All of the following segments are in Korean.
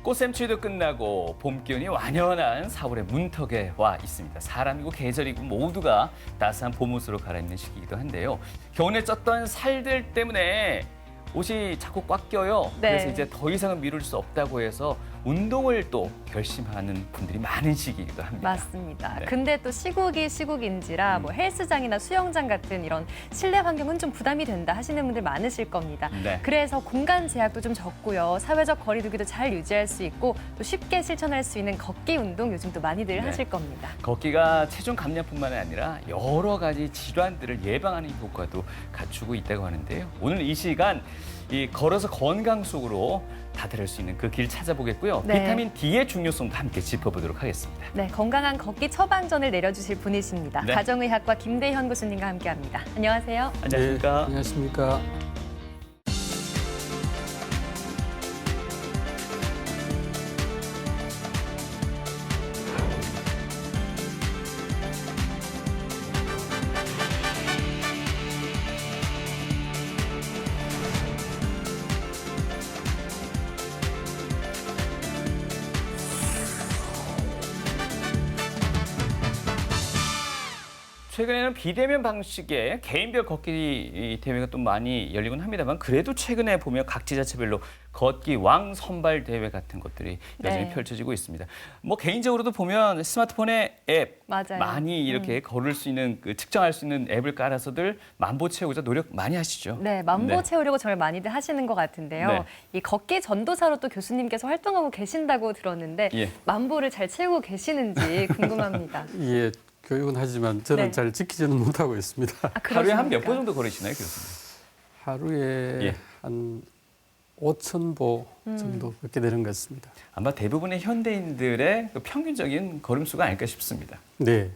꽃샘추위도 끝나고 봄 기운이 완연한 4월의 문턱에 와 있습니다. 사람이고 계절이고 모두가 따스한 봄옷으로 갈아입는 시기이기도 한데요. 겨울에 쪘던 살들 때문에 옷이 자꾸 꽉 껴요. 네. 그래서 이제 더 이상은 미룰 수 없다고 해서 운동을 또 결심하는 분들이 많은 시기이기도 합니다. 맞습니다. 네. 근데 또 시국이 시국인지라 뭐 헬스장이나 수영장 같은 이런 실내 환경은 좀 부담이 된다 하시는 분들 많으실 겁니다. 네. 그래서 공간 제약도 좀 적고요. 사회적 거리두기도 잘 유지할 수 있고 또 쉽게 실천할 수 있는 걷기 운동 요즘 또 많이들 네. 하실 겁니다. 걷기가 체중 감량뿐만 아니라 여러 가지 질환들을 예방하는 효과도 갖추고 있다고 하는데요. 오늘 이 시간 이 걸어서 건강 속으로 다다를 수 있는 그 길 찾아보겠고요. 네. 비타민 D의 중요성도 함께 짚어보도록 하겠습니다. 네, 건강한 걷기 처방전을 내려주실 분이십니다. 네. 가정의학과 김대현 교수님과 함께합니다. 안녕하세요. 안녕하십니까? 네, 안녕하십니까? 최근에는 비대면 방식의 개인별 걷기 대회가 또 많이 열리곤 합니다만 그래도 최근에 보면 각 지자체별로 걷기 왕 선발 대회 같은 것들이 여전히 네. 펼쳐지고 있습니다. 뭐 개인적으로도 보면 스마트폰에 앱 맞아요. 많이 이렇게 걸을 수 있는 측정할 수 있는 앱을 깔아서들 만보 채우고자 노력 많이 하시죠. 네, 만보 네. 채우려고 정말 많이들 하시는 것 같은데요. 네. 이 걷기 전도사로 또 교수님께서 활동하고 계신다고 들었는데 예. 만보를 잘 채우고 계시는지 궁금합니다. 예, 교육은 하지만 저는 네. 잘 지키지는 못하고 있습니다. 아, 하루에 한 몇 그러십니까? 번 정도 걸으시나요, 교수님? 하루에 예. 한 5,000보 정도 걷게 되는 것 같습니다. 아마 대부분의 현대인들의 그 평균적인 걸음수가 아닐까 싶습니다. 네.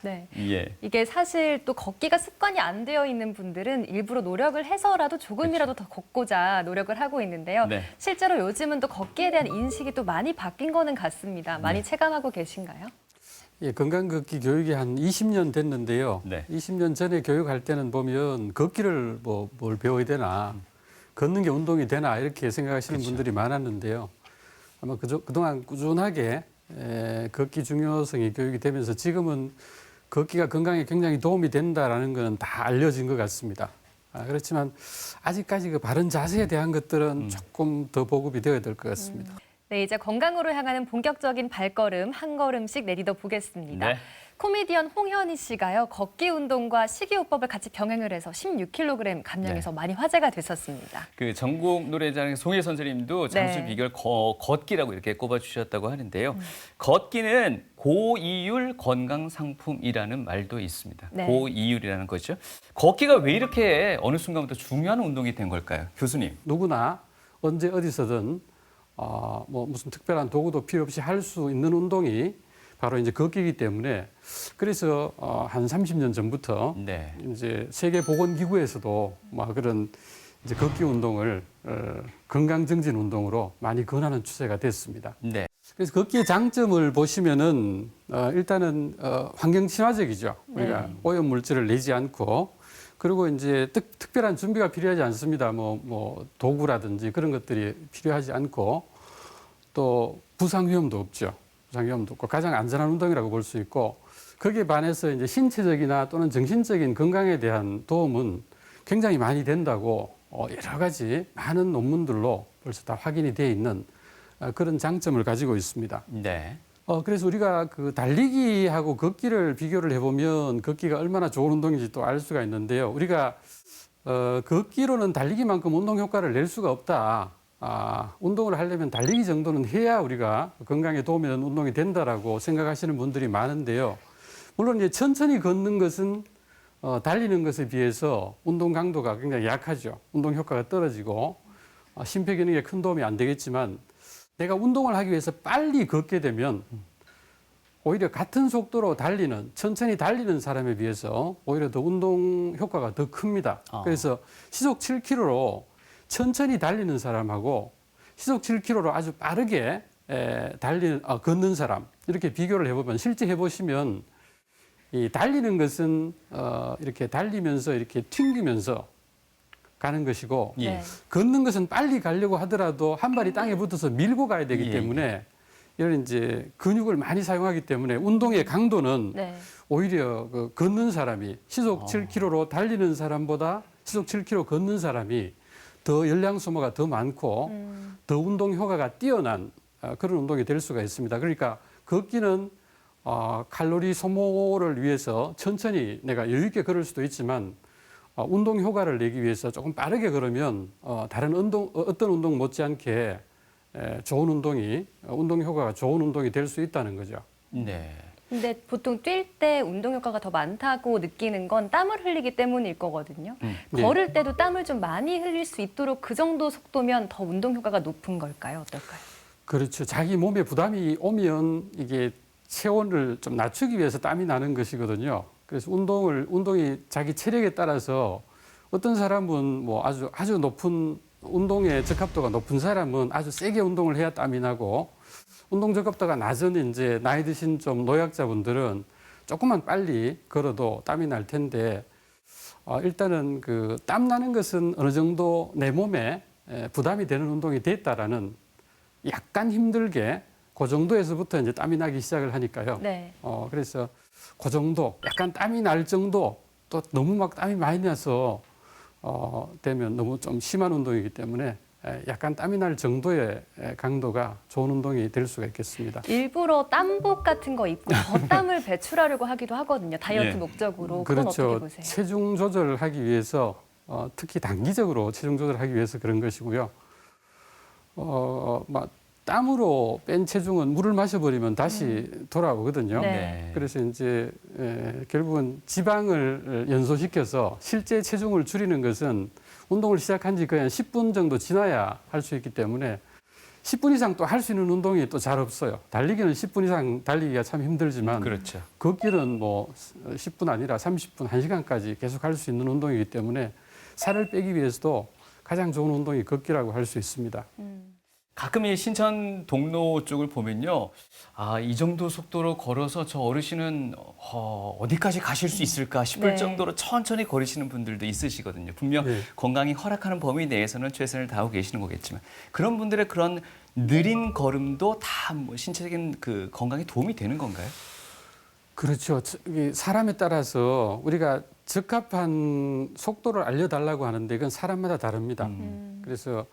네. 예. 이게 사실 또 걷기가 습관이 안 되어 있는 분들은 일부러 노력을 해서라도 조금이라도 더 걷고자 노력을 하고 있는데요. 네. 실제로 요즘은 또 걷기에 대한 인식이 또 많이 바뀐 거는 같습니다. 많이 네. 체감하고 계신가요? 예, 건강 걷기 교육이 한 20년 됐는데요. 네. 20년 전에 교육할 때는 보면 걷기를 뭘 배워야 되나, 걷는 게 운동이 되나 이렇게 생각하시는 그렇죠. 분들이 많았는데요. 아마 그동안 꾸준하게 걷기 중요성이 교육이 되면서 지금은 걷기가 건강에 굉장히 도움이 된다라는 것은 다 알려진 것 같습니다. 그렇지만 아직까지 그 바른 자세에 대한 것들은 조금 더 보급이 되어야 될 것 같습니다. 네, 이제 건강으로 향하는 본격적인 발걸음 한 걸음씩 내딛어 보겠습니다. 네. 코미디언 홍현희 씨가요, 걷기 운동과 식이요법을 같이 병행을 해서 16kg 감량해서 많이 화제가 됐었습니다. 그 전국 노래자랑 송혜 선생님도 장수 네. 비결 걷기라고 이렇게 꼽아주셨다고 하는데요. 걷기는 고이율 건강 상품이라는 말도 있습니다. 네. 고이율이라는 거죠. 걷기가 왜 이렇게 어느 순간부터 중요한 운동이 된 걸까요, 교수님? 누구나 언제 어디서든 뭐 무슨 특별한 도구도 필요 없이 할 수 있는 운동이 바로 이제 걷기이기 때문에 그래서 한 30년 전부터 네. 이제 세계보건기구에서도 막 그런 이제 걷기 운동을 건강 증진 운동으로 많이 권하는 추세가 됐습니다. 네. 그래서 걷기의 장점을 보시면은 일단은 환경 친화적이죠. 우리가 오염 물질을 내지 않고 그리고 이제 특별한 준비가 필요하지 않습니다. 뭐 도구라든지 그런 것들이 필요하지 않고 또 부상 위험도 없죠. 부상 위험도 없고 가장 안전한 운동이라고 볼 수 있고 거기에 반해서 이제 신체적이나 또는 정신적인 건강에 대한 도움은 굉장히 많이 된다고 여러 가지 많은 논문들로 벌써 다 확인이 되어 있는 그런 장점을 가지고 있습니다. 네. 그래서 우리가 그 달리기하고 걷기를 비교를 해보면 걷기가 얼마나 좋은 운동인지 또 알 수가 있는데요. 우리가 걷기로는 달리기만큼 운동 효과를 낼 수가 없다. 운동을 하려면 달리기 정도는 해야 우리가 건강에 도움이 되는 운동이 된다라고 생각하시는 분들이 많은데요. 물론 이제 천천히 걷는 것은 달리는 것에 비해서 운동 강도가 굉장히 약하죠. 운동 효과가 떨어지고 심폐 기능에 큰 도움이 안 되겠지만 내가 운동을 하기 위해서 빨리 걷게 되면 오히려 같은 속도로 천천히 달리는 사람에 비해서 오히려 더 운동 효과가 더 큽니다. 그래서 시속 7km로 천천히 달리는 사람하고 시속 7km로 아주 빠르게 걷는 사람 이렇게 비교를 해보면 실제 해보시면 이 달리는 것은 이렇게 달리면서 이렇게 튕기면서 가는 것이고 예. 네. 걷는 것은 빨리 가려고 하더라도 한 발이 땅에 붙어서 밀고 가야 되기 예. 때문에 이런 이제 근육을 많이 사용하기 때문에 운동의 강도는 네. 오히려 그 걷는 사람이 시속 어. 7km로 달리는 사람보다 시속 7km 걷는 사람이 더 열량 소모가 더 많고 더 운동 효과가 뛰어난 그런 운동이 될 수가 있습니다. 그러니까 걷기는 칼로리 소모를 위해서 천천히 내가 여유 있게 걸을 수도 있지만 운동 효과를 내기 위해서 조금 빠르게 걸으면 다른 어떤 운동 못지않게 좋은 운동 효과가 좋은 운동이 될 수 있다는 거죠. 네. 근데 보통 뛸 때 운동 효과가 더 많다고 느끼는 건 땀을 흘리기 때문일 거거든요. 네. 걸을 때도 땀을 좀 많이 흘릴 수 있도록 그 정도 속도면 더 운동 효과가 높은 걸까요? 어떨까요? 그렇죠. 자기 몸에 부담이 오면 이게 체온을 좀 낮추기 위해서 땀이 나는 것이거든요. 그래서 운동이 자기 체력에 따라서 어떤 사람은 뭐 아주 높은 운동의 적합도가 높은 사람은 아주 세게 운동을 해야 땀이 나고 운동 적합도가 낮은 이제 나이 드신 좀 노약자분들은 조금만 빨리 걸어도 땀이 날 텐데 일단은 그 땀 나는 것은 어느 정도 내 몸에 부담이 되는 운동이 됐다라는 약간 힘들게 그 정도에서부터 이제 땀이 나기 시작을 하니까요. 네. 그래서 그 정도 약간 땀이 날 정도 또 너무 막 땀이 많이 나서 되면 너무 좀 심한 운동이기 때문에 약간 땀이 날 정도의 강도가 좋은 운동이 될 수가 있겠습니다. 일부러 땀복 같은 거 입고 더 땀을 배출하려고 하기도 하거든요. 다이어트 예. 목적으로. 그건 어떻게 그렇죠. 보세요? 체중 조절을 하기 위해서 특히 단기적으로 체중 조절을 하기 위해서 그런 것이고요. 막 땀으로 뺀 체중은 물을 마셔버리면 다시 돌아오거든요. 네. 그래서 이제 결국은 지방을 연소시켜서 실제 체중을 줄이는 것은 운동을 시작한 지 거의 한 10분 정도 지나야 할 수 있기 때문에 10분 이상 또 할 수 있는 운동이 또 잘 없어요. 달리기는 10분 이상 달리기가 참 힘들지만 그렇죠. 걷기는 뭐 10분 아니라 30분, 1시간까지 계속 할 수 있는 운동이기 때문에 살을 빼기 위해서도 가장 좋은 운동이 걷기라고 할 수 있습니다. 가끔 이 신천 동로 쪽을 보면요. 이 정도 속도로 걸어서 저 어르신은 어디까지 가실 수 있을까 싶을 네. 정도로 천천히 걸으시는 분들도 있으시거든요. 분명 네. 건강이 허락하는 범위 내에서는 최선을 다하고 계시는 거겠지만 그런 분들의 그런 느린 걸음도 다 뭐 신체적인 그 건강에 도움이 되는 건가요? 그렇죠. 이 사람에 따라서 우리가 적합한 속도를 알려달라고 하는데 이건 사람마다 다릅니다. 그래서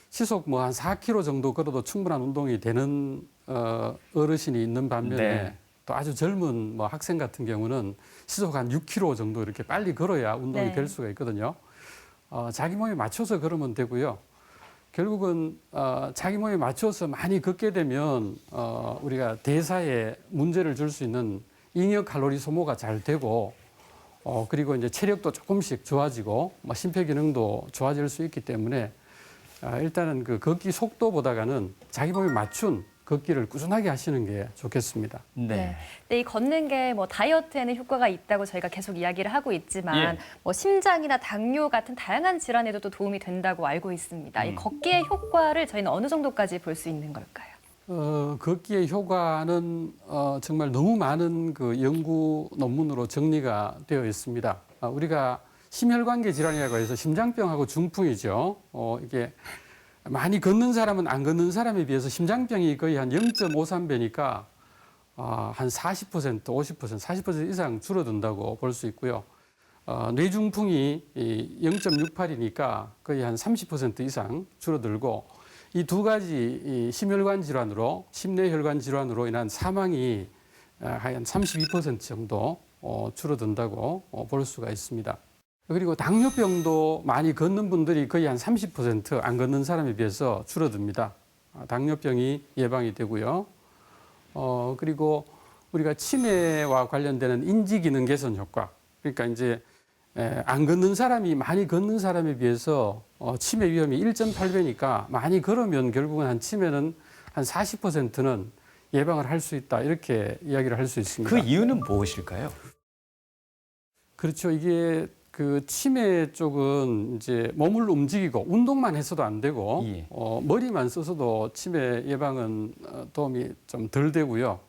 시속 뭐 한 4km 정도 걸어도 충분한 운동이 되는 어르신이 있는 반면에 네. 또 아주 젊은 뭐 학생 같은 경우는 시속 한 6km 정도 이렇게 빨리 걸어야 운동이 네. 될 수가 있거든요. 자기 몸에 맞춰서 걸으면 되고요. 결국은 자기 몸에 맞춰서 많이 걷게 되면 우리가 대사에 문제를 줄 수 있는 잉여 칼로리 소모가 잘 되고 그리고 이제 체력도 조금씩 좋아지고 심폐 기능도 좋아질 수 있기 때문에 일단은 그 걷기 속도보다는 자기 몸에 맞춘 걷기를 꾸준하게 하시는 게 좋겠습니다. 네. 근데 이 걷는 게 뭐 다이어트에는 효과가 있다고 저희가 계속 이야기를 하고 있지만 예. 뭐 심장이나 당뇨 같은 다양한 질환에도 또 도움이 된다고 알고 있습니다. 이 걷기의 효과를 저희는 어느 정도까지 볼 수 있는 걸까요? 걷기의 효과는 정말 너무 많은 그 연구 논문으로 정리가 되어 있습니다. 우리가 심혈관계 질환이라고 해서 심장병하고 중풍이죠. 이게 많이 걷는 사람은 안 걷는 사람에 비해서 심장병이 거의 한 0.53배니까 한 40%, 50%, 40% 이상 줄어든다고 볼 수 있고요. 뇌중풍이 0.68이니까 거의 한 30% 이상 줄어들고 이 두 가지 이 심혈관 질환으로 심내혈관 질환으로 인한 사망이 한 32% 정도 줄어든다고 볼 수가 있습니다. 그리고 당뇨병도 많이 걷는 분들이 거의 한 30%안 걷는 사람에 비해서 줄어듭니다. 당뇨병이 예방이 되고요. 그리고 우리가 치매와 관련되는 인지기능 개선 효과. 그러니까 이제 안 걷는 사람이 많이 걷는 사람에 비해서 치매 위험이 1.8배니까 많이 걸으면 결국은 한 치매는 한 40%는 예방을 할 수 있다. 이렇게 이야기를 할 수 있습니다. 그 이유는 무엇일까요? 그렇죠. 이게 그 치매 쪽은 이제 몸을 움직이고 운동만 해서도 안 되고 예. 머리만 써서도 치매 예방은 도움이 좀 덜 되고요.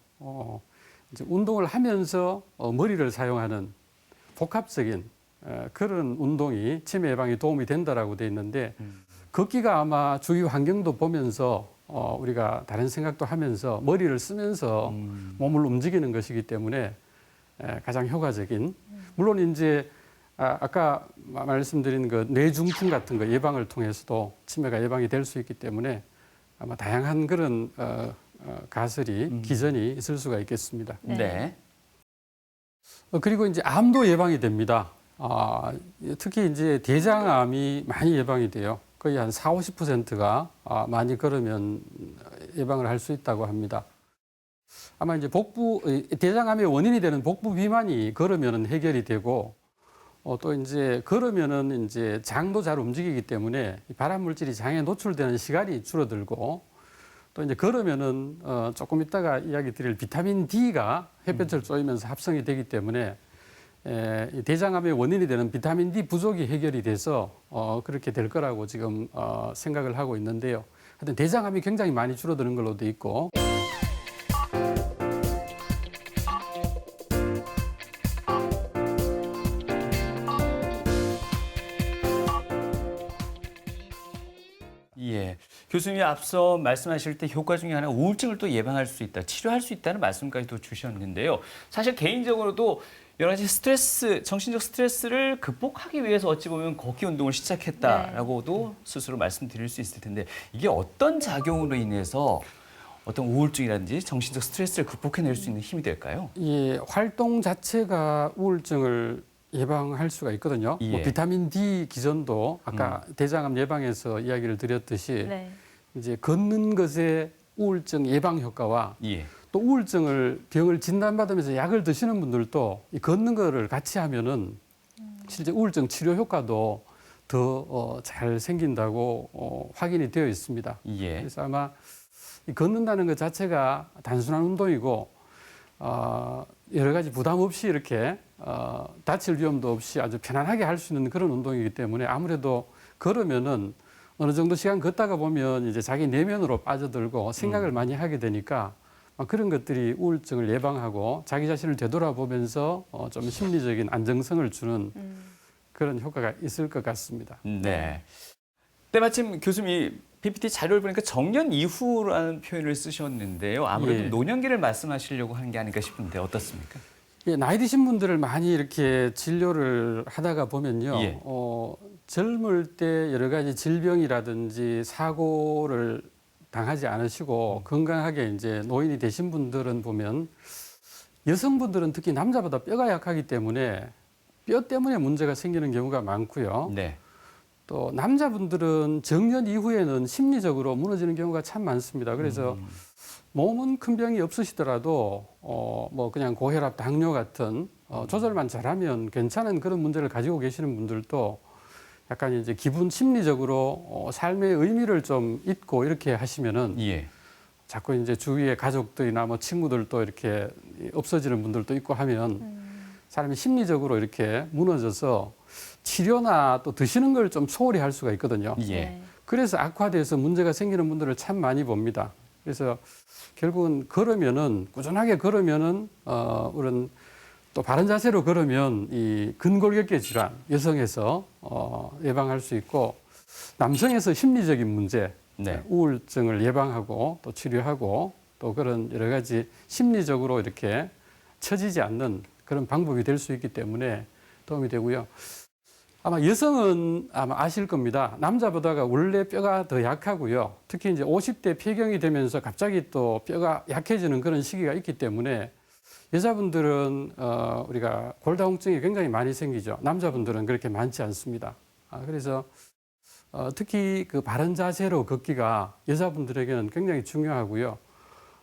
이제 운동을 하면서 머리를 사용하는 복합적인 그런 운동이 치매 예방에 도움이 된다라고 돼 있는데 걷기가 아마 주위 환경도 보면서 우리가 다른 생각도 하면서 머리를 쓰면서 몸을 움직이는 것이기 때문에 가장 효과적인 물론 이제 아까 말씀드린 그 뇌중풍 같은 거 예방을 통해서도 치매가 예방이 될 수 있기 때문에 아마 다양한 그런 가설이 기전이 있을 수가 있겠습니다. 네. 그리고 이제 암도 예방이 됩니다. 특히 이제 대장암이 많이 예방이 돼요. 거의 한 40~50%가 많이 걸으면 예방을 할 수 있다고 합니다. 아마 이제 대장암의 원인이 되는 복부 비만이 걸으면 해결이 되고 또 이제 걸으면은 이제 장도 잘 움직이기 때문에 발암 물질이 장에 노출되는 시간이 줄어들고 또 이제 걸으면은 조금 이따가 이야기 드릴 비타민 D가 햇볕을 쬐면서 합성이 되기 때문에 이 대장암의 원인이 되는 비타민 D 부족이 해결이 돼서 그렇게 될 거라고 지금 생각을 하고 있는데요. 하여튼 대장암이 굉장히 많이 줄어드는 걸로 돼 있고. 예. 교수님이 앞서 말씀하실 때 효과 중에 하나 우울증을 또 예방할 수 있다, 치료할 수 있다는 말씀까지도 주셨는데요. 사실 개인적으로도 여러 가지 정신적 스트레스를 극복하기 위해서 어찌 보면 걷기 운동을 시작했다라고도 스스로 말씀드릴 수 있을 텐데 이게 어떤 작용으로 인해서 어떤 우울증이라든지 정신적 스트레스를 극복해낼 수 있는 힘이 될까요? 이 활동 자체가 우울증을 예방할 수가 있거든요. 예. 뭐 비타민 D 기전도 아까 대장암 예방에서 이야기를 드렸듯이 네. 이제 걷는 것의 우울증 예방 효과와 예. 또 병을 진단받으면서 약을 드시는 분들도 이 걷는 거를 같이 하면은 실제 우울증 치료 효과도 더 잘 생긴다고 확인이 되어 있습니다. 예. 그래서 아마 이 걷는다는 것 자체가 단순한 운동이고 여러 가지 부담 없이 이렇게 다칠 위험도 없이 아주 편안하게 할 수 있는 그런 운동이기 때문에 아무래도 걸으면은 어느 정도 시간 걷다가 보면 이제 자기 내면으로 빠져들고 생각을 많이 하게 되니까 그런 것들이 우울증을 예방하고 자기 자신을 되돌아보면서 좀 심리적인 안정성을 주는 그런 효과가 있을 것 같습니다. 네. 때마침 교수님이 PPT 자료를 보니까 정년 이후라는 표현을 쓰셨는데요. 아무래도 예. 노년기를 말씀하시려고 하는 게 아닐까 싶은데 어떻습니까? 예, 나이 드신 분들을 많이 이렇게 진료를 하다가 보면요. 예. 젊을 때 여러 가지 질병이라든지 사고를 당하지 않으시고 건강하게 이제 노인이 되신 분들은 보면 여성분들은 특히 남자보다 뼈가 약하기 때문에 뼈 때문에 문제가 생기는 경우가 많고요. 네. 또 남자분들은 정년 이후에는 심리적으로 무너지는 경우가 참 많습니다. 그래서 몸은 큰 병이 없으시더라도 뭐 그냥 고혈압, 당뇨 같은 조절만 잘하면 괜찮은 그런 문제를 가지고 계시는 분들도 약간 이제 심리적으로 삶의 의미를 좀 잊고 이렇게 하시면은 예. 자꾸 이제 주위의 가족들이나 뭐 친구들도 이렇게 없어지는 분들도 있고 하면 사람이 심리적으로 이렇게 무너져서 치료나 또 드시는 걸 좀 소홀히 할 수가 있거든요. 예. 네. 그래서 악화돼서 문제가 생기는 분들을 참 많이 봅니다. 그래서 결국은 걸으면은 꾸준하게 걸으면은 그런 또 바른 자세로 걸으면 이 근골격계 질환 여성에서 예방할 수 있고 남성에서 심리적인 문제 네. 우울증을 예방하고 또 치료하고 또 그런 여러 가지 심리적으로 이렇게 처지지 않는 그런 방법이 될 수 있기 때문에 도움이 되고요. 아마 여성은 아마 아실 겁니다. 남자보다가 원래 뼈가 더 약하고요. 특히 이제 50대 폐경이 되면서 갑자기 또 뼈가 약해지는 그런 시기가 있기 때문에 여자분들은 우리가 골다공증이 굉장히 많이 생기죠. 남자분들은 그렇게 많지 않습니다. 그래서 특히 그 바른 자세로 걷기가 여자분들에게는 굉장히 중요하고요.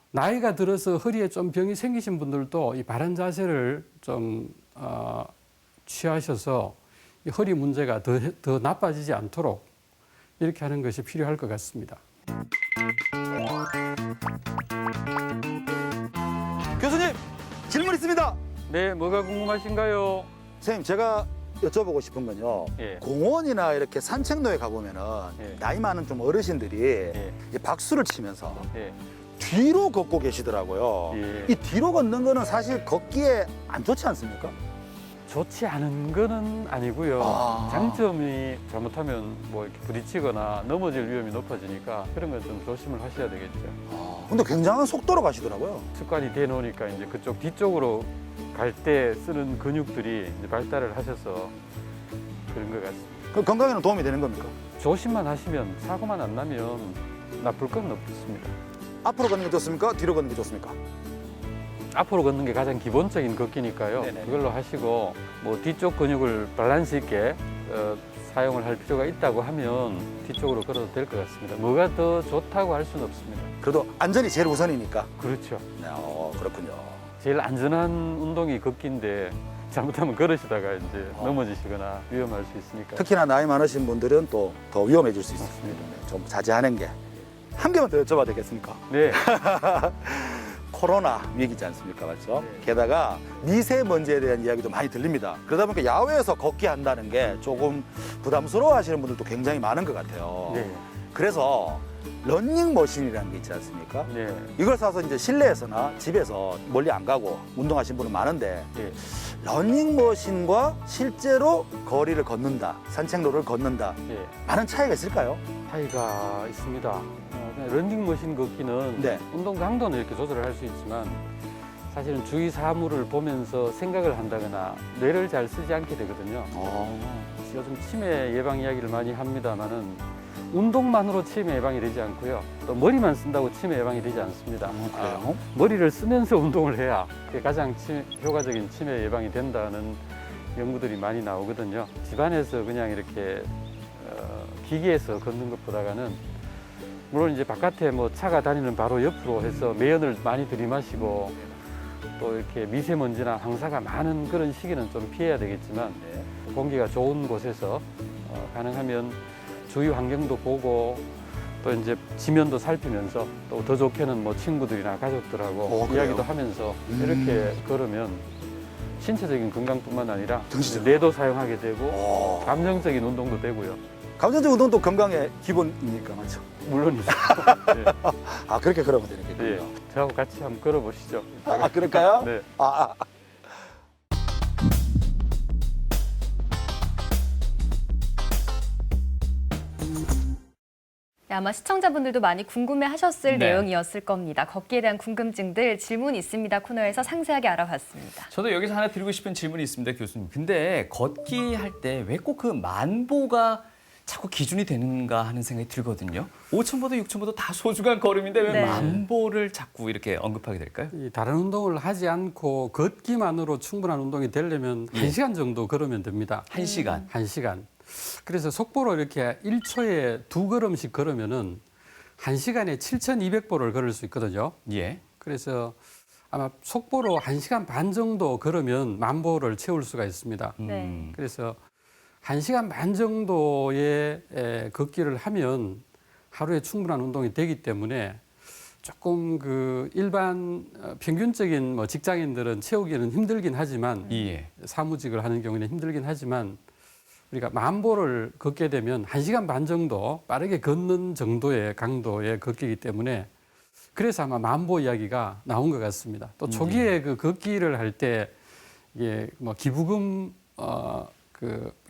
나이가 들어서 허리에 좀 병이 생기신 분들도 이 바른 자세를 좀 취하셔서 이 허리 문제가 더 나빠지지 않도록 이렇게 하는 것이 필요할 것 같습니다. 교수님 질문 있습니다. 네, 뭐가 궁금하신가요? 선생님 제가 여쭤보고 싶은 건요. 예. 공원이나 이렇게 산책로에 가보면은 예. 나이 많은 좀 어르신들이 예. 이제 박수를 치면서 예. 뒤로 걷고 계시더라고요. 예. 이 뒤로 걷는 거는 사실 걷기에 안 좋지 않습니까? 좋지 않은 거는 아니고요. 아. 장점이 잘못하면 뭐 이렇게 부딪히거나 넘어질 위험이 높아지니까 그런 건 좀 조심을 하셔야 되겠죠. 근데 굉장한 속도로 가시더라고요. 습관이 돼 놓으니까 이제 그쪽 뒤쪽으로 갈 때 쓰는 근육들이 이제 발달을 하셔서 그런 것 같습니다. 그 건강에는 도움이 되는 겁니까? 조심만 하시면 사고만 안 나면 나쁠 건 없습니다. 앞으로 걷는 게 좋습니까? 뒤로 걷는 게 좋습니까? 앞으로 걷는 게 가장 기본적인 걷기니까요. 네네. 그걸로 하시고 뭐 뒤쪽 근육을 밸런스 있게 사용을 할 필요가 있다고 하면 뒤쪽으로 걸어도 될 것 같습니다. 뭐가 더 좋다고 할 수는 없습니다. 그래도 안전이 제일 우선이니까. 그렇죠. 네, 그렇군요. 제일 안전한 운동이 걷기인데 잘못하면 걸으시다가 이제 넘어지시거나 위험할 수 있으니까. 특히나 나이 많으신 분들은 또 더 위험해질 수 있습니다. 맞습니다. 네, 좀 자제하는 게. 한 개만 더 여쭤봐도 되겠습니까? 네. 코로나 위기지 않습니까? 맞죠? 네. 게다가 미세먼지에 대한 이야기도 많이 들립니다. 그러다 보니까 야외에서 걷기 한다는 게 조금 부담스러워 하시는 분들도 굉장히 많은 것 같아요. 네. 그래서 러닝머신이라는 게 있지 않습니까? 네. 이걸 사서 이제 실내에서나 집에서 멀리 안 가고 운동하시는 분은 많은데 네. 러닝머신과 실제로 거리를 걷는다, 산책로를 걷는다 네. 많은 차이가 있을까요? 차이가 있습니다. 그냥 런닝머신 걷기는 네. 운동 강도는 이렇게 조절을 할 수 있지만 사실은 주위 사물을 보면서 생각을 한다거나 뇌를 잘 쓰지 않게 되거든요. 요즘 치매 예방 이야기를 많이 합니다만은 운동만으로 치매 예방이 되지 않고요. 또 머리만 쓴다고 치매 예방이 되지 않습니다. 그래요? 머리를 쓰면서 운동을 해야 그게 가장 효과적인 치매 예방이 된다는 연구들이 많이 나오거든요. 집안에서 그냥 이렇게 기계에서 걷는 것보다는 물론 이제 바깥에 뭐 차가 다니는 바로 옆으로 해서 매연을 많이 들이마시고 또 이렇게 미세먼지나 황사가 많은 그런 시기는 좀 피해야 되겠지만 공기가 좋은 곳에서 가능하면 주위 환경도 보고 또 이제 지면도 살피면서 또 더 좋게는 뭐 친구들이나 가족들하고 그래요? 이야기도 하면서 이렇게 걸으면 신체적인 건강뿐만 아니라 정신적 뇌도 사용하게 되고 감정적인 운동도 되고요. 감정적 운동도 건강의 기본이니까 맞죠? 물론이죠. 네. 아 그렇게 걸으면 되겠군요. 네. 저하고 같이 한번 걸어보시죠. 아 그럴까요? 네. 네, 아마 시청자분들도 많이 궁금해하셨을 네. 내용이었을 겁니다. 걷기에 대한 궁금증들 질문 있습니다 코너에서 상세하게 알아봤습니다. 저도 여기서 하나 드리고 싶은 질문이 있습니다, 교수님. 근데 걷기 할 때 왜 꼭 그 만보가 자꾸 기준이 되는가 하는 생각이 들거든요. 5,000보도 6,000보도 다 소중한 걸음인데 왜 네. 만보를 자꾸 이렇게 언급하게 될까요? 이 다른 운동을 하지 않고 걷기만으로 충분한 운동이 되려면 예. 1시간 정도 걸으면 됩니다. 1시간. 1시간. 그래서 속보로 이렇게 1초에 2걸음씩 걸으면은 1시간에 7,200보를 걸을 수 있거든요. 예. 그래서 아마 속보로 1시간 반 정도 걸으면 10,000보를 채울 수가 있습니다. 네. 그래서 1시간 반 정도의 걷기를 하면 하루에 충분한 운동이 되기 때문에 조금 그 일반 평균적인 뭐 직장인들은 채우기는 힘들긴 하지만 예. 사무직을 하는 경우는 힘들긴 하지만 우리가 10,000보를 걷게 되면 1시간 반 정도 빠르게 걷는 정도의 강도의 걷기이기 때문에 그래서 아마 10,000보 이야기가 나온 것 같습니다. 또 초기에 그 걷기를 할 때 이게 뭐 기부금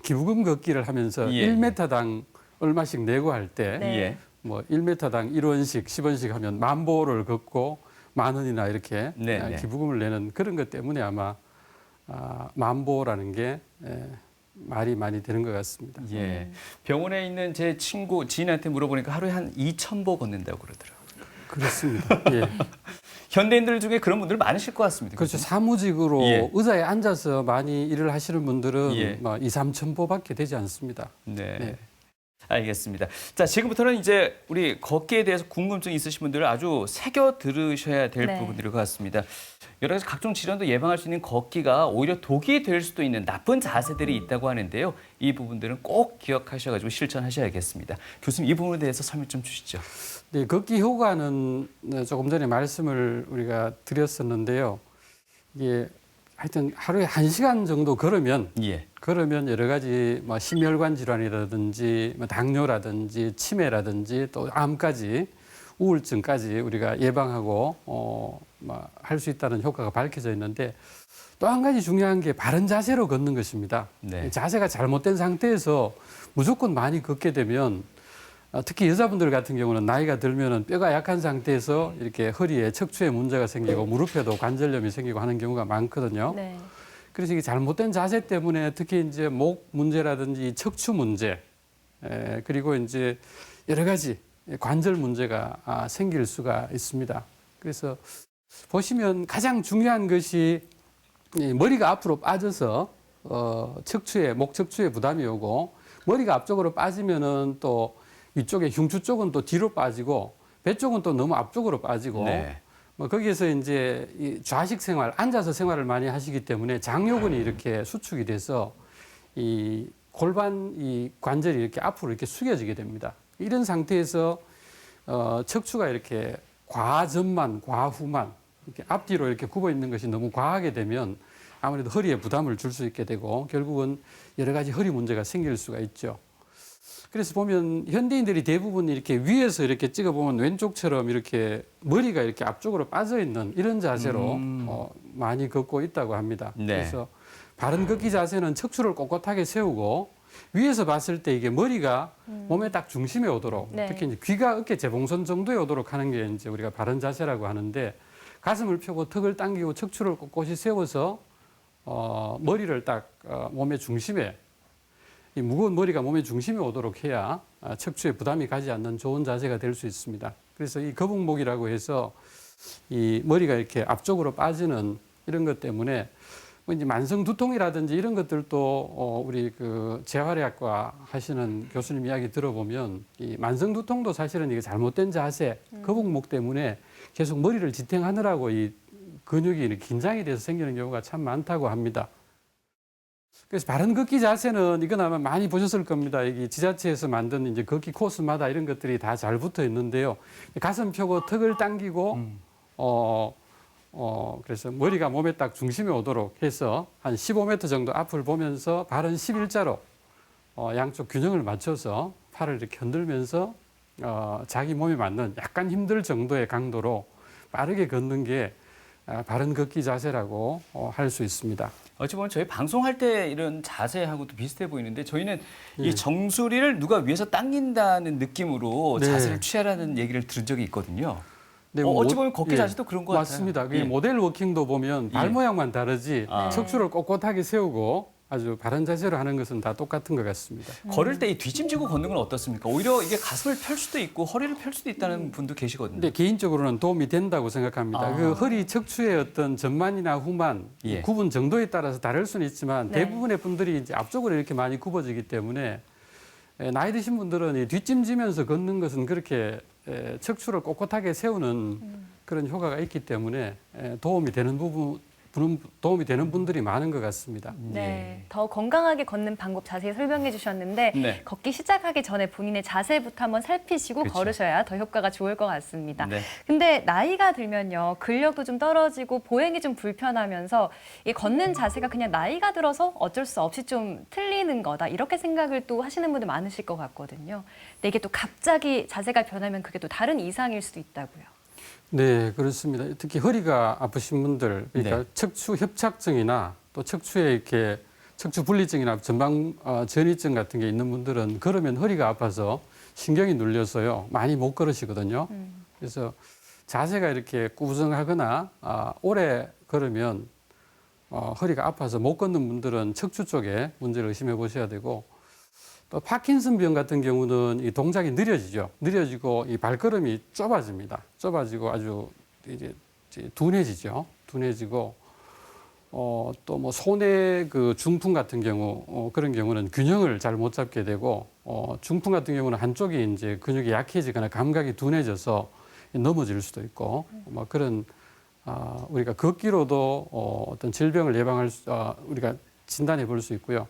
기부금 걷기를 하면서 예. 1m당 얼마씩 내고 할 때 네. 예. 뭐 1m당 1원씩 10원씩 하면 10,000보를 걷고 10,000원이나 이렇게 네, 네. 기부금을 내는 그런 것 때문에 아마 10,000보라는 게 말이 많이 되는 것 같습니다. 예. 병원에 있는 제 친구 지인한테 물어보니까 하루에 한 2,000보 걷는다고 그러더라고요. 그렇습니다. 예. 현대인들 중에 그런 분들 많으실 것 같습니다. 그렇죠. 교수님. 사무직으로 예. 의자에 앉아서 많이 일을 하시는 분들은 예. 뭐 2,000~3,000보밖에 되지 않습니다. 네. 네. 알겠습니다. 자, 지금부터는 이제 우리 걷기에 대해서 궁금증 있으신 분들은 아주 새겨 들으셔야 될 네. 부분들일 것 같습니다. 여러 가지 각종 질환도 예방할 수 있는 걷기가 오히려 독이 될 수도 있는 나쁜 자세들이 있다고 하는데요. 이 부분들은 꼭 기억하셔가지고 실천하셔야겠습니다. 교수님, 이 부분에 대해서 설명 좀 주시죠. 네, 걷기 효과는 조금 전에 말씀을 우리가 드렸었는데요. 이게 하여튼 하루에 1시간 정도 걸으면 예. 여러 가지 뭐 심혈관 질환이라든지 뭐 당뇨라든지 치매라든지 또 암까지 우울증까지 우리가 예방하고 할 수 있다는 효과가 밝혀져 있는데 또 한 가지 중요한 게 바른 자세로 걷는 것입니다. 네. 자세가 잘못된 상태에서 무조건 많이 걷게 되면 특히 여자분들 같은 경우는 나이가 들면은 뼈가 약한 상태에서 이렇게 허리에 척추에 문제가 생기고 무릎에도 관절염이 생기고 하는 경우가 많거든요. 네. 그래서 이게 잘못된 자세 때문에 특히 이제 목 문제라든지 척추 문제 그리고 이제 여러 가지 관절 문제가 생길 수가 있습니다. 그래서 보시면 가장 중요한 것이 이 머리가 앞으로 빠져서 척추에 목 척추에 부담이 오고 머리가 앞쪽으로 빠지면은 또 위쪽에 흉추 쪽은 또 뒤로 빠지고 배 쪽은 또 너무 앞쪽으로 빠지고 네. 뭐 거기에서 이제 이 좌식 생활, 앉아서 생활을 많이 하시기 때문에 장요근이 이렇게 수축이 돼서 이 골반 이 관절이 이렇게 앞으로 이렇게 숙여지게 됩니다. 이런 상태에서 척추가 이렇게 과전만, 과후만 이렇게 앞뒤로 이렇게 굽어 있는 것이 너무 과하게 되면 아무래도 허리에 부담을 줄 수 있게 되고 결국은 여러 가지 허리 문제가 생길 수가 있죠. 그래서 보면 현대인들이 대부분 이렇게 위에서 이렇게 찍어보면 왼쪽처럼 이렇게 머리가 이렇게 앞쪽으로 빠져 있는 이런 자세로 많이 걷고 있다고 합니다. 네. 그래서 바른 걷기 자세는 척추를 꼿꼿하게 세우고 위에서 봤을 때 이게 머리가 몸에 딱 중심에 오도록 네. 특히 이제 귀가 어깨 재봉선 정도에 오도록 하는 게 이제 우리가 바른 자세라고 하는데 가슴을 펴고 턱을 당기고 척추를 꼿꼿이 세워서 머리를 딱 몸의 중심에 이 무거운 머리가 몸의 중심에 오도록 해야 척추에 부담이 가지 않는 좋은 자세가 될 수 있습니다. 그래서 이 거북목이라고 해서 이 머리가 이렇게 앞쪽으로 빠지는 이런 것 때문에 뭐 이제 만성 두통이라든지 이런 것들도 우리 그 재활의학과 하시는 교수님 이야기 들어보면 이 만성 두통도 사실은 이게 잘못된 자세, 거북목 때문에 계속 머리를 지탱하느라고 이 근육이 이렇게 긴장이 돼서 생기는 경우가 참 많다고 합니다. 그래서 바른 걷기 자세는 이건 아마 많이 보셨을 겁니다. 여기 지자체에서 만든 이제 걷기 코스마다 이런 것들이 다 잘 붙어 있는데요. 가슴 펴고 턱을 당기고 그래서 머리가 몸에 딱 중심에 오도록 해서 한 15m 정도 앞을 보면서 발은 11자로 양쪽 균형을 맞춰서 팔을 이렇게 흔들면서 자기 몸에 맞는 약간 힘들 정도의 강도로 빠르게 걷는 게 바른 걷기 자세라고 할 수 있습니다. 어찌 보면 저희 방송할 때 이런 자세하고도 비슷해 보이는데 저희는 이 정수리를 누가 위에서 당긴다는 느낌으로 네. 자세를 취하라는 얘기를 들은 적이 있거든요. 네, 어찌 보면 걷기 자세도 그런 것 맞습니다. 같아요. 예. 모델 워킹도 보면 발 예. 모양만 다르지 아. 척추를 꼿꼿하게 세우고 아주 바른 자세로 하는 것은 다 똑같은 것 같습니다. 걸을 때 이 뒷짐지고 걷는 건 어떻습니까? 오히려 이게 가슴을 펼 수도 있고 허리를 펼 수도 있다는 분도 계시거든요. 근데 개인적으로는 도움이 된다고 생각합니다. 아. 그 허리 척추의 어떤 전만이나 후만 예. 구분 정도에 따라서 다를 수는 있지만 네. 대부분의 분들이 이제 앞쪽으로 이렇게 많이 굽어지기 때문에 나이 드신 분들은 이 뒷짐지면서 걷는 것은 그렇게 척추를 꼿꼿하게 세우는 그런 효과가 있기 때문에 도움이 되는 도움이 되는 분들이 많은 것 같습니다. 네, 더 건강하게 걷는 방법 자세히 설명해 주셨는데 네. 걷기 시작하기 전에 본인의 자세부터 한번 살피시고 그렇죠. 걸으셔야 더 효과가 좋을 것 같습니다. 네. 근데 나이가 들면요, 근력도 좀 떨어지고 보행이 좀 불편하면서 이 걷는 자세가 그냥 나이가 들어서 어쩔 수 없이 좀 틀리는 거다 이렇게 생각을 또 하시는 분들 많으실 것 같거든요. 근데 이게 또 갑자기 자세가 변하면 그게 또 다른 이상일 수도 있다고요. 네, 그렇습니다. 특히 허리가 아프신 분들, 그러니까 네. 척추 협착증이나 또 척추에 이렇게 척추 분리증이나 전방 전이증 같은 게 있는 분들은 걸으면 허리가 아파서 신경이 눌려서요 많이 못 걸으시거든요. 그래서 자세가 이렇게 꾸부정하거나 오래 걸으면 허리가 아파서 못 걷는 분들은 척추 쪽에 문제를 의심해 보셔야 되고. 또 파킨슨병 같은 경우는 이 동작이 느려지죠. 느려지고 이 발걸음이 좁아집니다. 좁아지고 아주 이제 둔해지죠. 둔해지고 또 뭐 손의 그 중풍 같은 경우 그런 경우는 균형을 잘 못 잡게 되고 중풍 같은 경우는 한쪽이 이제 근육이 약해지거나 감각이 둔해져서 넘어질 수도 있고 뭐 그런 우리가 걷기로도 어떤 질병을 예방할 우리가 진단해 볼 수 있고요.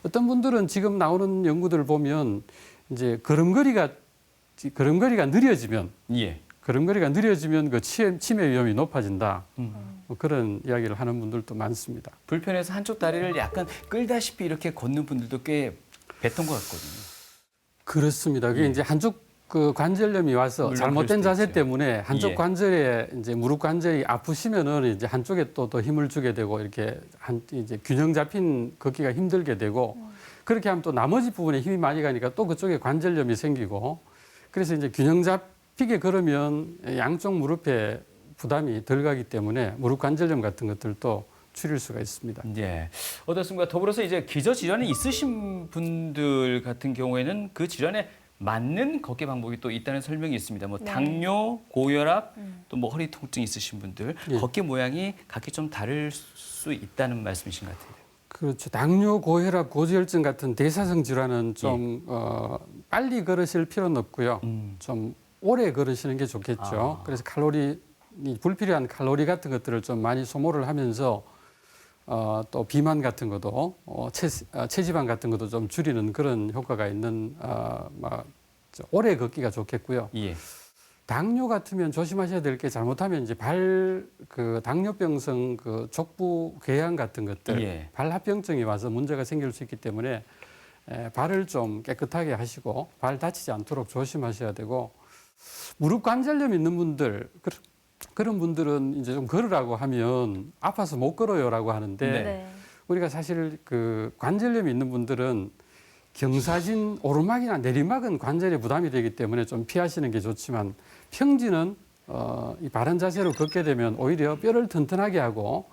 어떤 분들은 지금 나오는 연구들을 보면 이제 걸음걸이가 느려지면 예. 그 치매 위험이 높아진다. 뭐 그런 이야기를 하는 분들도 많습니다. 불편해서 한쪽 다리를 약간 끌다시피 이렇게 걷는 분들도 꽤 뵀던 것 같거든요. 그렇습니다. 그게 이제 한쪽 그 관절염이 와서 물론 잘못된 그럴 수도 자세 있죠. 때문에 한쪽 예. 관절에 이제 무릎 관절이 아프시면은 이제 한쪽에 또 더 힘을 주게 되고 이렇게 이제 균형 잡힌 걷기가 힘들게 되고 그렇게 하면 또 나머지 부분에 힘이 많이 가니까 또 그쪽에 관절염이 생기고 그래서 이제 균형 잡히게 걸으면 양쪽 무릎에 부담이 덜 가기 때문에 무릎 관절염 같은 것들도 줄일 수가 있습니다. 예. 어떻습니까? 더불어서 이제 기저 질환이 있으신 분들 같은 경우에는 그 질환에 맞는 걷기 방법이 또 있다는 설명이 있습니다. 뭐 네. 당뇨, 고혈압, 또 뭐 허리 통증 있으신 분들 예. 걷기 모양이 각기 좀 다를 수 있다는 말씀이신 것 같아요. 그렇죠. 당뇨, 고혈압, 고지혈증 같은 대사성 질환은 좀 빨리 걸으실 필요는 없고요. 좀 오래 걸으시는 게 좋겠죠. 아. 그래서 불필요한 칼로리 같은 것들을 좀 많이 소모를 하면서 또 비만 같은 것도 체지방 같은 것도 좀 줄이는 그런 효과가 있는 오래 걷기가 좋겠고요. 예. 당뇨 같으면 조심하셔야 될 게 잘못하면 이제 당뇨병성 그 족부 궤양 같은 것들, 예. 발합병증이 와서 문제가 생길 수 있기 때문에 발을 좀 깨끗하게 하시고 발 다치지 않도록 조심하셔야 되고 무릎 관절염 있는 분들 그런 분들은 이제 좀 걸으라고 하면 아파서 못 걸어요라고 하는데 네. 네. 우리가 사실 그 관절염이 있는 분들은 경사진 오르막이나 내리막은 관절에 부담이 되기 때문에 좀 피하시는 게 좋지만 평지는 이 바른 자세로 걷게 되면 오히려 뼈를 튼튼하게 하고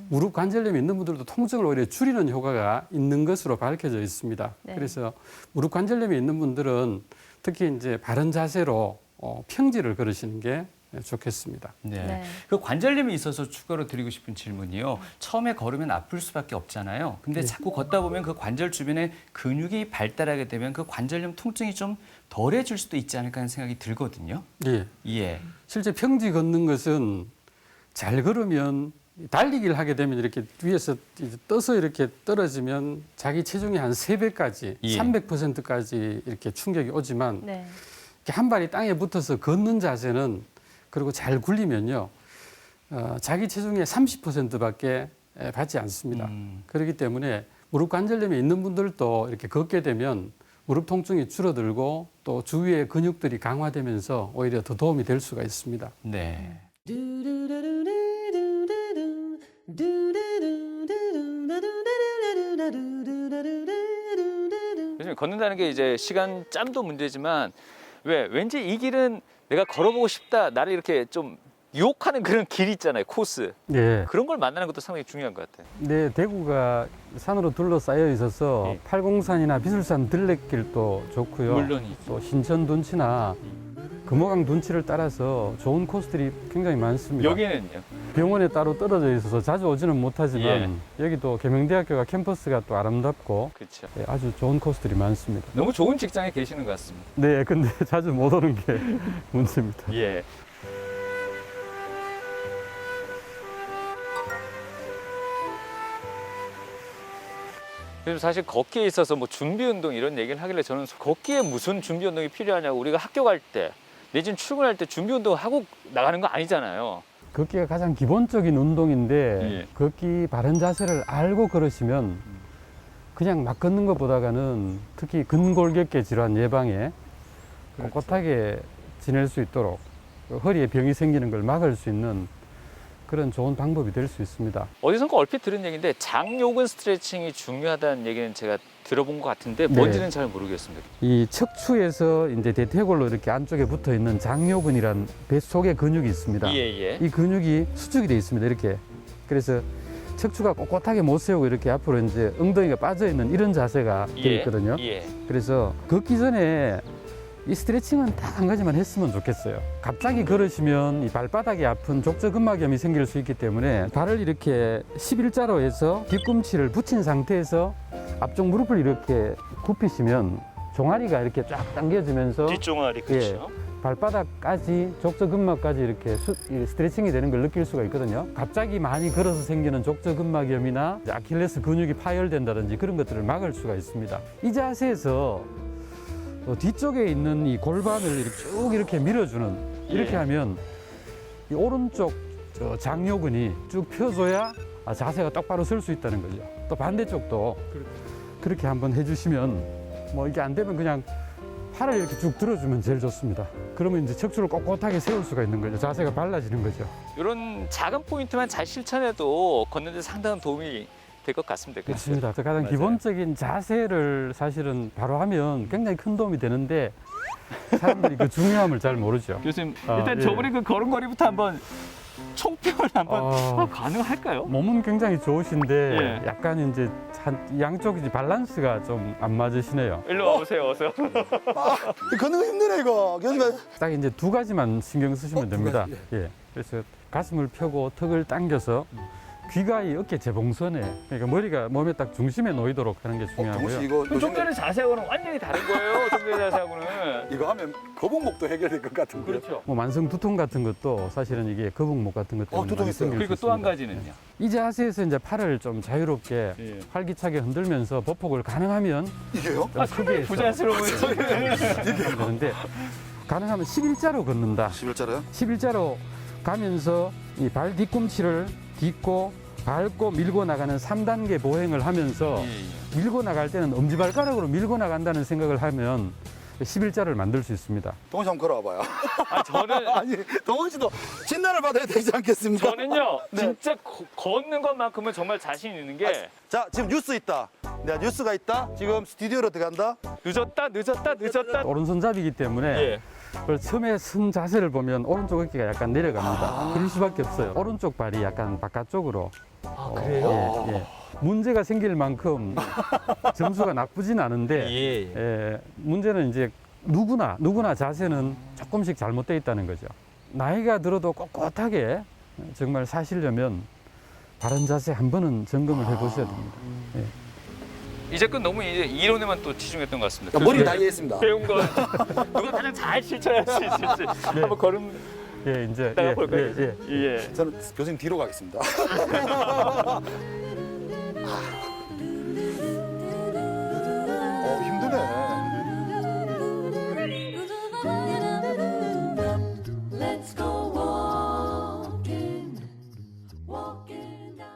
무릎 관절염이 있는 분들도 통증을 오히려 줄이는 효과가 있는 것으로 밝혀져 있습니다. 네. 그래서 무릎 관절염이 있는 분들은 특히 이제 바른 자세로 평지를 걸으시는 게 좋겠습니다. 네. 네. 그 관절염이 있어서 추가로 드리고 싶은 질문이요. 처음에 걸으면 아플 수밖에 없잖아요. 근데 자꾸 걷다 보면 그 관절 주변에 근육이 발달하게 되면 그 관절염 통증이 좀 덜해질 수도 있지 않을까 하는 생각이 들거든요. 예. 예. 실제 평지 걷는 것은 잘 걸으면 달리기를 하게 되면 이렇게 위에서 이제 떠서 이렇게 떨어지면 자기 체중의 한 3배까지, 예. 300%까지 이렇게 충격이 오지만 네. 이렇게 한 발이 땅에 붙어서 걷는 자세는 그리고 잘 굴리면요. 자기 체중의 30%밖에 받지 않습니다. 그렇기 때문에 무릎 관절염이 있는 분들도 이렇게 걷게 되면 무릎 통증이 줄어들고 또 주위의 근육들이 강화되면서 오히려 더 도움이 될 수가 있습니다. 네. 요즘 걷는다는 게 이제 시간 짬도 문제지만 왠지 이 길은 내가 걸어보고 싶다. 나를 이렇게 좀 유혹하는 그런 길이 있잖아요. 코스. 예. 그런 걸 만나는 것도 상당히 중요한 것 같아요. 네, 대구가 산으로 둘러싸여 있어서 예. 팔공산이나 비술산 들레길도 좋고요. 물론이죠. 또 신천 둔치나 금호강 둔치를 따라서 좋은 코스들이 굉장히 많습니다. 여기는요. 병원에 따로 떨어져 있어서 자주 오지는 못하지만 여기도 계명대학교가 캠퍼스가 또 아름답고 그렇죠. 예, 아주 좋은 코스들이 많습니다. 너무 좋은 직장에 계시는 것 같습니다. 네, 근데 자주 못 오는 게 문제입니다. 예. 그래서 사실 걷기에 있어서 뭐 준비 운동 이런 얘기를 하길래 저는 걷기에 무슨 준비 운동이 필요하냐고 우리가 학교 갈 때 내지는 출근할 때 준비 운동 하고 나가는 거 아니잖아요. 걷기가 가장 기본적인 운동인데 예. 걷기 바른 자세를 알고 걸으시면 그냥 막 걷는 것보다는 특히 근골격계 질환 예방에 꼿꼿하게 지낼 수 있도록 허리에 병이 생기는 걸 막을 수 있는 그런 좋은 방법이 될 수 있습니다. 어디선가 얼핏 들은 얘기인데 장요근 스트레칭이 중요하다는 얘기는 제가 들어본 것 같은데 뭔지는 잘 모르겠습니다. 이 척추에서 이제 대퇴골로 이렇게 안쪽에 붙어 있는 장요근이란 뱃속에 근육이 있습니다. 예예. 이 근육이 수축이 되어 있습니다. 이렇게. 그래서 척추가 꼿꼿하게 못 세우고 이렇게 앞으로 이제 엉덩이가 빠져 있는 이런 자세가 되어 있거든요. 예. 그래서 걷기 전에 이 스트레칭은 딱 한 가지만 했으면 좋겠어요. 갑자기 걸으시면 이 발바닥이 아픈 족저근막염이 생길 수 있기 때문에 발을 이렇게 11자로 해서 뒤꿈치를 붙인 상태에서 앞쪽 무릎을 이렇게 굽히시면 종아리가 이렇게 쫙 당겨지면서 뒷종아리 그렇죠. 발바닥까지 족저근막까지 이렇게 이 스트레칭이 되는 걸 느낄 수가 있거든요. 갑자기 많이 걸어서 생기는 족저근막염이나 아킬레스 근육이 파열된다든지 그런 것들을 막을 수가 있습니다. 이 자세에서 뒤쪽에 있는 이 골반을 이렇게 쭉 이렇게 밀어주는 이렇게 하면 이 오른쪽 장요근이 쭉 펴줘야 자세가 똑바로 설 수 있다는 거죠. 또 반대쪽도 그렇게 한번 해주시면 뭐 이게 안 되면 그냥 팔을 이렇게 쭉 들어주면 제일 좋습니다. 그러면 이제 척추를 꼿꼿하게 세울 수가 있는 거죠. 자세가 발라지는 거죠. 이런 작은 포인트만 잘 실천해도 걷는 데 상당한 도움이 될 것 같습니다. 그렇죠? 맞습니다. 가장 맞아요. 기본적인 자세를 사실은 바로 하면 굉장히 큰 도움이 되는데 사람들이 그 중요함을 잘 모르죠. 교수님, 아, 일단 예. 저번에 그 걸음걸이부터 한번 총평을 한번 가능할까요? 몸은 굉장히 좋으신데 예. 약간 이제 양쪽 이제 밸런스가 좀 안 맞으시네요. 일로 와보세요, 어서. 걷는 거 힘드네 이거. 교수님. 딱 이제 두 가지만 신경 쓰시면 두 됩니다. 가지, 예. 그래서 가슴을 펴고 턱을 당겨서 귀가 이 어깨 재봉선에 그러니까 머리가 몸에 딱 중심에 놓이도록 하는 게 동시 중요하고요. 이거 좀 전에 자세하고는 완전히 다른 거예요, 좀 전에 자세하고는. 이거 하면 거북목도 해결될 것 같은데. 그렇죠. 뭐 만성 두통 같은 것도 사실은 이게 거북목 같은 것 때문에 두통 많이 있어요. 생길 그리고 수 또 한 있습니다. 가지는요. 이 자세에서 이제 팔을 좀 자유롭게 예. 활기차게 흔들면서 보폭을 가능하면 이게요? 좀 크게 해서 부자연스러워요. 되는데 가능하면 11자로 걷는다. 11자로요? 11자로 가면서 이 발 뒤꿈치를 딛고 밟고 밀고 나가는 3단계 보행을 하면서 밀고 나갈 때는 엄지발가락으로 밀고 나간다는 생각을 하면 11자를 만들 수 있습니다. 동원 씨 한번 걸어와봐요. 아, 저는 아니, 동원 씨도 진단을 받아야 되지 않겠습니까? 저는요 네. 진짜 걷는 것만큼은 정말 자신 있는 게 자, 지금 뉴스 있다. 내가 뉴스가 있다. 지금 스튜디오로 들어간다. 늦었다. 오른손잡이기 때문에 예. 그걸 처음에 선 자세를 보면 오른쪽 어깨가 약간 내려갑니다. 그럴 수밖에 없어요. 오른쪽 발이 약간 바깥쪽으로. 그래요? 예. 문제가 생길 만큼 점수가 나쁘진 않은데 예. 문제는 이제 누구나 자세는 조금씩 잘못되어 있다는 거죠. 나이가 들어도 꼿꼿하게 정말 사시려면 바른 자세 한 번은 점검을 해보셔야 됩니다. 이제껏 너무 이제 이론에만 또 치중했던 것 같습니다. 머리 교수님, 다 이해했습니다. 배운 거 누가 가장 잘 실천할 수 있을지 한번 걸음 예, 이제 나가볼까요? 예. 예. 저는 교수님 뒤로 가겠습니다. 힘드네. Let's go walking, walking down.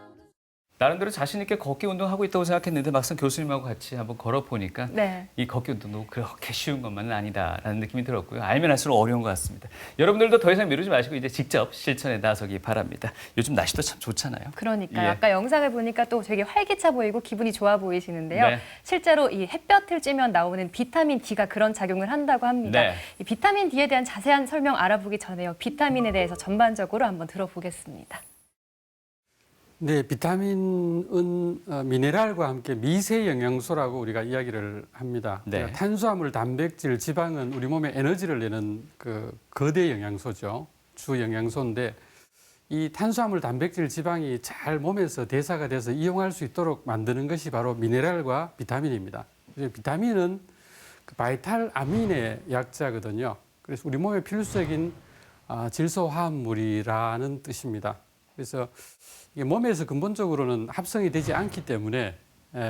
나름대로 자신 있게 걷기 운동하고 있다고 생각했는데 막상 교수님하고 같이 한번 걸어보니까 네. 이 걷기 운동도 그렇게 쉬운 것만은 아니다라는 느낌이 들었고요. 알면 할수록 어려운 것 같습니다. 여러분들도 더 이상 미루지 마시고 이제 직접 실천에 나서기 바랍니다. 요즘 날씨도 참 좋잖아요. 그러니까 예. 아까 영상을 보니까 또 되게 활기차 보이고 기분이 좋아 보이시는데요. 네. 실제로 이 햇볕을 쬐면 나오는 비타민 D가 그런 작용을 한다고 합니다. 네. 이 비타민 D에 대한 자세한 설명 알아보기 전에요. 비타민에 대해서 전반적으로 한번 들어보겠습니다. 네, 비타민은 미네랄과 함께 미세 영양소라고 우리가 이야기를 합니다. 네. 그러니까 탄수화물, 단백질, 지방은 우리 몸에 에너지를 내는 그 거대 영양소죠. 주 영양소인데 이 탄수화물, 단백질, 지방이 잘 몸에서 대사가 돼서 이용할 수 있도록 만드는 것이 바로 미네랄과 비타민입니다. 그래서 비타민은 그 바이탈 아민의 약자거든요. 그래서 우리 몸에 필수적인 질소 화합물이라는 뜻입니다. 그래서 이게 몸에서 근본적으로는 합성이 되지 않기 때문에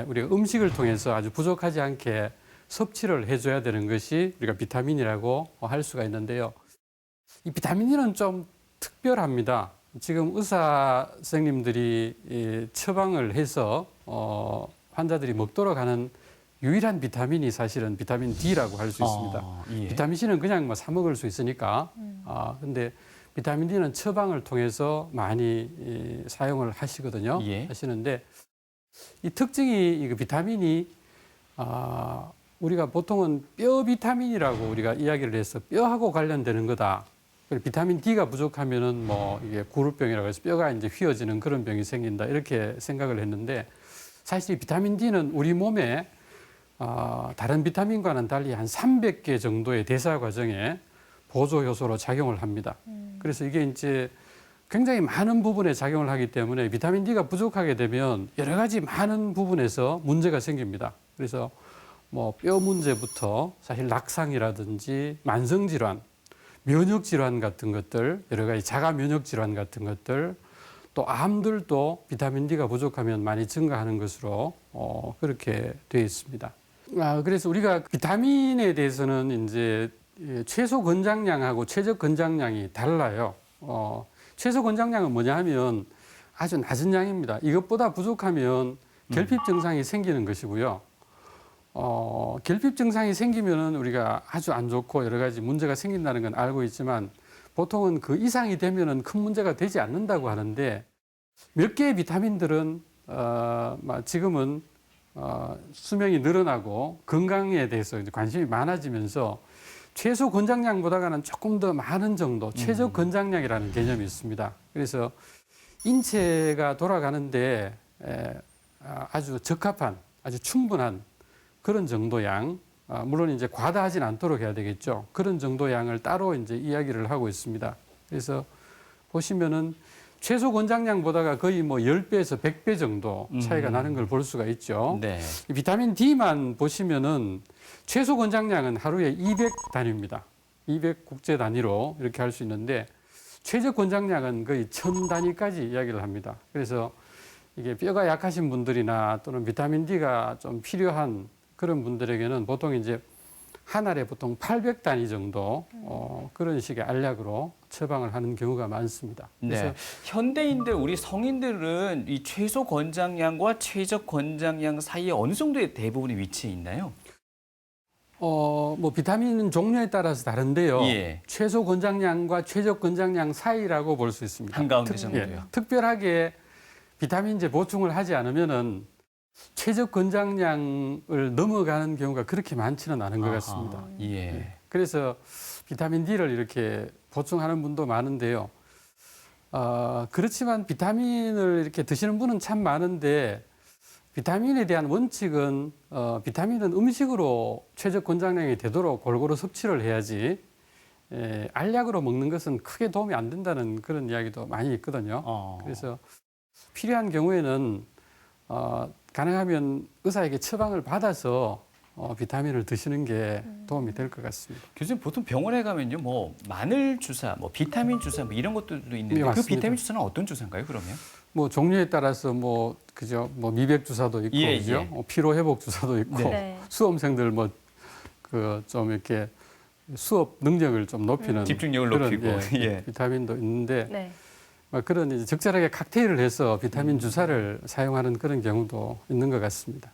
우리가 음식을 통해서 아주 부족하지 않게 섭취를 해줘야 되는 것이 우리가 비타민이라고 할 수가 있는데요. 이 비타민은 좀 특별합니다. 지금 의사 선생님들이 처방을 해서 환자들이 먹도록 하는 유일한 비타민이 사실은 비타민 D라고 할 수 있습니다. 예. 비타민 C는 그냥 뭐 사 먹을 수 있으니까. 근데 비타민 D는 처방을 통해서 많이 사용을 하시거든요. 예. 하시는데 이 특징이 이 비타민이 우리가 보통은 뼈 비타민이라고 우리가 이야기를 해서 뼈하고 관련되는 거다. 그리고 비타민 D가 부족하면은 뭐 이게 구루병이라고 해서 뼈가 이제 휘어지는 그런 병이 생긴다 이렇게 생각을 했는데 사실 이 비타민 D는 우리 몸에 다른 비타민과는 달리 한 300개 정도의 대사 과정에 보조 요소로 작용을 합니다. 그래서 이게 이제 굉장히 많은 부분에 작용을 하기 때문에 비타민 D가 부족하게 되면 여러 가지 많은 부분에서 문제가 생깁니다. 그래서 뭐 뼈 문제부터 사실 낙상이라든지 만성 질환, 면역 질환 같은 것들, 여러 가지 자가 면역 질환 같은 것들, 또 암들도 비타민 D가 부족하면 많이 증가하는 것으로 그렇게 되어 있습니다. 그래서 우리가 비타민에 대해서는 이제 최소 권장량하고 최적 권장량이 달라요. 최소 권장량은 뭐냐 하면 아주 낮은 양입니다. 이것보다 부족하면 결핍 증상이 생기는 것이고요. 결핍 증상이 생기면은 우리가 아주 안 좋고 여러 가지 문제가 생긴다는 건 알고 있지만 보통은 그 이상이 되면은 큰 문제가 되지 않는다고 하는데 몇 개의 비타민들은 지금은 수명이 늘어나고 건강에 대해서 이제 관심이 많아지면서 최소 권장량보다는 조금 더 많은 정도, 최적 권장량이라는 개념이 있습니다. 그래서 인체가 돌아가는데 아주 적합한, 아주 충분한 그런 정도 양, 물론 이제 과다하진 않도록 해야 되겠죠. 그런 정도 양을 따로 이제 이야기를 하고 있습니다. 그래서 보시면은 최소 권장량보다가 거의 뭐 10배에서 100배 정도 차이가 나는 걸 볼 수가 있죠. 네. 이 비타민 D만 보시면은 최소 권장량은 하루에 200 단위입니다. 200 국제 단위로 이렇게 할 수 있는데 최적 권장량은 거의 1000 단위까지 이야기를 합니다. 그래서 이게 뼈가 약하신 분들이나 또는 비타민 D가 좀 필요한 그런 분들에게는 보통 이제 한 알에 보통 800 단위 정도 그런 식의 알약으로 처방을 하는 경우가 많습니다. 그래서 네. 현대인들, 우리 성인들은 이 최소 권장량과 최적 권장량 사이에 어느 정도의 대부분의 위치에 있나요? 뭐 비타민 종류에 따라서 다른데요. 예. 최소 권장량과 최적 권장량 사이라고 볼 수 있습니다. 한가운데 정도요. 특별하게 비타민제 보충을 하지 않으면은 최적 권장량을 넘어가는 경우가 그렇게 많지는 않은 것 같습니다. 아하, 예. 그래서 비타민 D를 이렇게 보충하는 분도 많은데요. 그렇지만 비타민을 이렇게 드시는 분은 참 많은데 비타민에 대한 원칙은 비타민은 음식으로 최적 권장량이 되도록 골고루 섭취를 해야지 알약으로 먹는 것은 크게 도움이 안 된다는 그런 이야기도 많이 있거든요. 그래서 필요한 경우에는 가능하면 의사에게 처방을 받아서 비타민을 드시는 게 도움이 될 것 같습니다. 교수님 보통 병원에 가면요, 뭐 마늘 주사, 뭐 비타민 주사, 뭐 이런 것들도 있는데 네, 그 맞습니다. 비타민 주사는 어떤 주사인가요? 그러면? 뭐 종류에 따라서 뭐 그죠, 뭐 미백 주사도 있고, 예, 그죠, 예. 피로 회복 주사도 있고, 네. 수험생들 뭐 그 좀 이렇게 수업 능력을 좀 높이는 집중력을 그런, 높이고, 예. 비타민도 있는데 네. 그런 이제 적절하게 칵테일을 해서 비타민 주사를 사용하는 그런 경우도 있는 것 같습니다.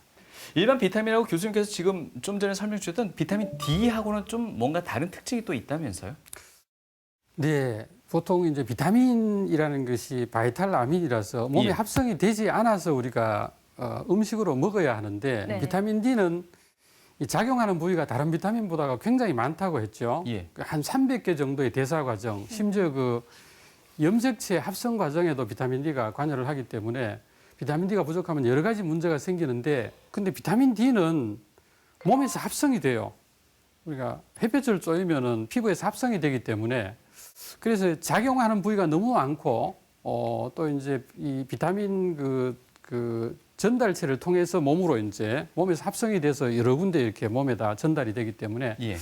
일반 비타민하고 교수님께서 지금 좀 전에 설명 주셨던 비타민 D하고는 좀 뭔가 다른 특징이 또 있다면서요? 네, 보통 이제 비타민이라는 것이 바이탈 아민이라서 몸에 예. 합성이 되지 않아서 우리가 음식으로 먹어야 하는데 네. 비타민 D는 이 작용하는 부위가 다른 비타민보다가 굉장히 많다고 했죠. 예. 한 300개 정도의 대사 과정, 심지어 그 염색체 합성 과정에도 비타민 D가 관여를 하기 때문에 비타민 D가 부족하면 여러 가지 문제가 생기는데 근데 비타민 D는 몸에서 합성이 돼요. 우리가 햇볕을 쬐면은 피부에서 합성이 되기 때문에 그래서 작용하는 부위가 너무 많고 또 이제 이 비타민 그 전달체를 통해서 몸으로 이제 몸에서 합성이 돼서 여러 군데 이렇게 몸에다 전달이 되기 때문에 예.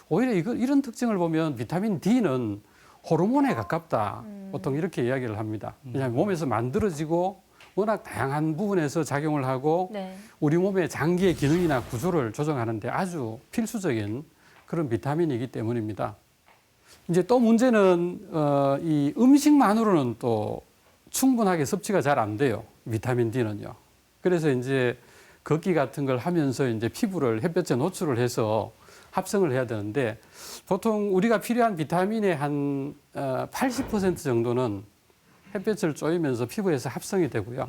오히려 이런 특징을 보면 비타민 D는 호르몬에 가깝다. 보통 이렇게 이야기를 합니다. 왜냐하면 몸에서 만들어지고 워낙 다양한 부분에서 작용을 하고 네. 우리 몸의 장기의 기능이나 구조를 조정하는데 아주 필수적인 그런 비타민이기 때문입니다. 이제 또 문제는 이 음식만으로는 또 충분하게 섭취가 잘 안 돼요. 비타민 D는요. 그래서 이제 걷기 같은 걸 하면서 이제 피부를 햇볕에 노출을 해서 합성을 해야 되는데 보통 우리가 필요한 비타민의 한 80% 정도는 햇볕을 쬐면서 피부에서 합성이 되고요.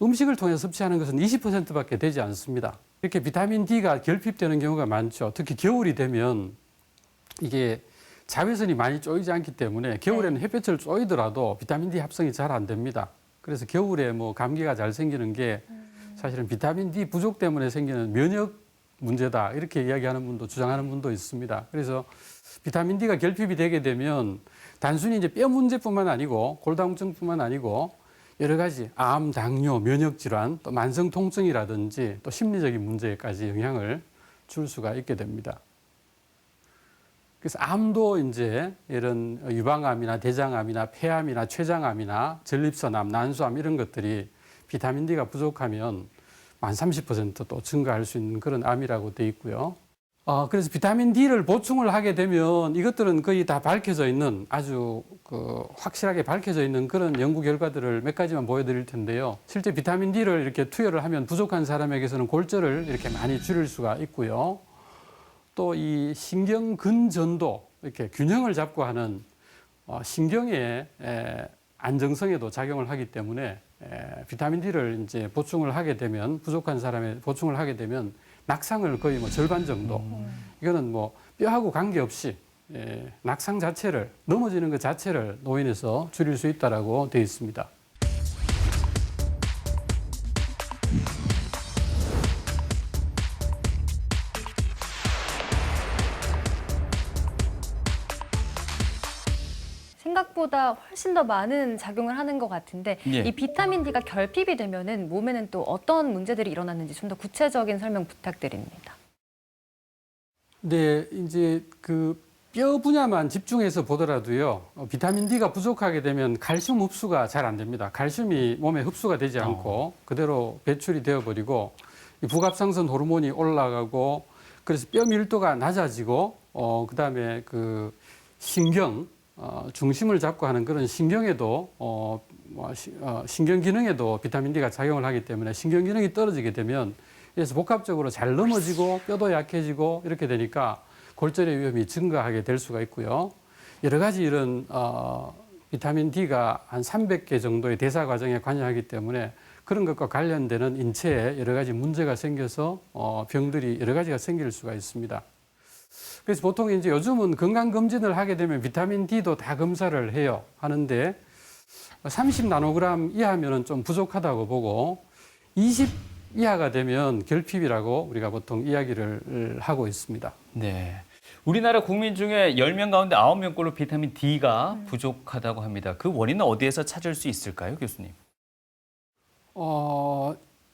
음식을 통해 섭취하는 것은 20%밖에 되지 않습니다. 이렇게 비타민 D가 결핍되는 경우가 많죠. 특히 겨울이 되면 이게 자외선이 많이 쪼이지 않기 때문에 겨울에는 햇볕을 쬐더라도 비타민 D 합성이 잘 안 됩니다. 그래서 겨울에 뭐 감기가 잘 생기는 게 사실은 비타민 D 부족 때문에 생기는 면역 문제다. 이렇게 이야기하는 분도 주장하는 분도 있습니다. 그래서 비타민 D가 결핍이 되게 되면 단순히 이제 뼈 문제뿐만 아니고 골다공증뿐만 아니고 여러 가지 암, 당뇨, 면역 질환, 또 만성 통증이라든지 또 심리적인 문제까지 영향을 줄 수가 있게 됩니다. 그래서 암도 이제 이런 유방암이나 대장암이나 폐암이나 췌장암이나 전립선암, 난소암 이런 것들이 비타민 D가 부족하면 한 30%또 증가할 수 있는 그런 암이라고 돼 있고요. 그래서 비타민 D를 보충을 하게 되면 이것들은 거의 다 밝혀져 있는 아주 확실하게 밝혀져 있는 그런 연구 결과들을 몇 가지만 보여드릴 텐데요. 실제 비타민 D를 이렇게 투여를 하면 부족한 사람에게서는 골절을 이렇게 많이 줄일 수가 있고요. 또 이 신경 근전도 이렇게 균형을 잡고 하는 신경의 안정성에도 작용을 하기 때문에 비타민 D를 이제 보충을 하게 되면 부족한 사람에 보충을 하게 되면 낙상을 거의 뭐 절반 정도. 이거는 뭐 뼈하고 관계없이 낙상 자체를 넘어지는 것 자체를 노인에서 줄일 수 있다라고 되어 있습니다. 생각보다 훨씬 더 많은 작용을 하는 것 같은데 예. 이 비타민 D가 결핍이 되면은 몸에는 또 어떤 문제들이 일어나는지 좀 더 구체적인 설명 부탁드립니다. 네, 이제 그 뼈 분야만 집중해서 보더라도요, 비타민 D가 부족하게 되면 칼슘 흡수가 잘 안 됩니다. 칼슘이 몸에 흡수가 되지 않고 그대로 배출이 되어버리고 이 부갑상선 호르몬이 올라가고 그래서 뼈 밀도가 낮아지고 그다음에 그 신경 중심을 잡고 하는 그런 신경에도 신경 기능에도 비타민 D가 작용을 하기 때문에 신경 기능이 떨어지게 되면 그래서 복합적으로 잘 넘어지고 뼈도 약해지고 이렇게 되니까 골절의 위험이 증가하게 될 수가 있고요. 여러 가지 이런 비타민 D가 한 300개 정도의 대사 과정에 관여하기 때문에 그런 것과 관련되는 인체에 여러 가지 문제가 생겨서 병들이 여러 가지가 생길 수가 있습니다. 그래서 보통 이제 요즘은 건강검진을 하게 되면 비타민 D도 다 검사를 해요. 하는데 30 나노그램 이하면은 좀 부족하다고 보고 20 이하가 되면 결핍이라고 우리가 보통 이야기를 하고 있습니다. 네. 우리나라 국민 중에 10명 가운데 9명꼴로 비타민 D가 부족하다고 합니다. 그 원인은 어디에서 찾을 수 있을까요, 교수님?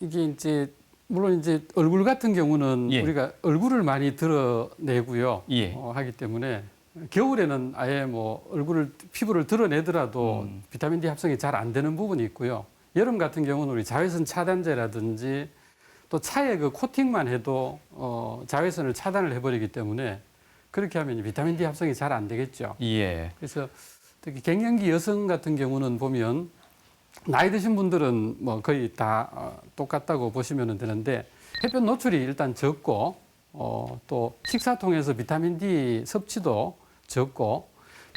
이게 이제 물론 이제 얼굴 같은 경우는 예. 우리가 얼굴을 많이 드러내고요. 예. 하기 때문에 겨울에는 아예 뭐 피부를 드러내더라도 비타민 D 합성이 잘 안 되는 부분이 있고요. 여름 같은 경우는 우리 자외선 차단제라든지 또 차에 그 코팅만 해도 자외선을 차단을 해버리기 때문에 그렇게 하면 비타민 D 합성이 잘 안 되겠죠. 예. 그래서 특히 갱년기 여성 같은 경우는 보면 나이 드신 분들은 뭐 거의 다 똑같다고 보시면 되는데 햇볕 노출이 일단 적고 또 식사 통해서 비타민 D 섭취도 적고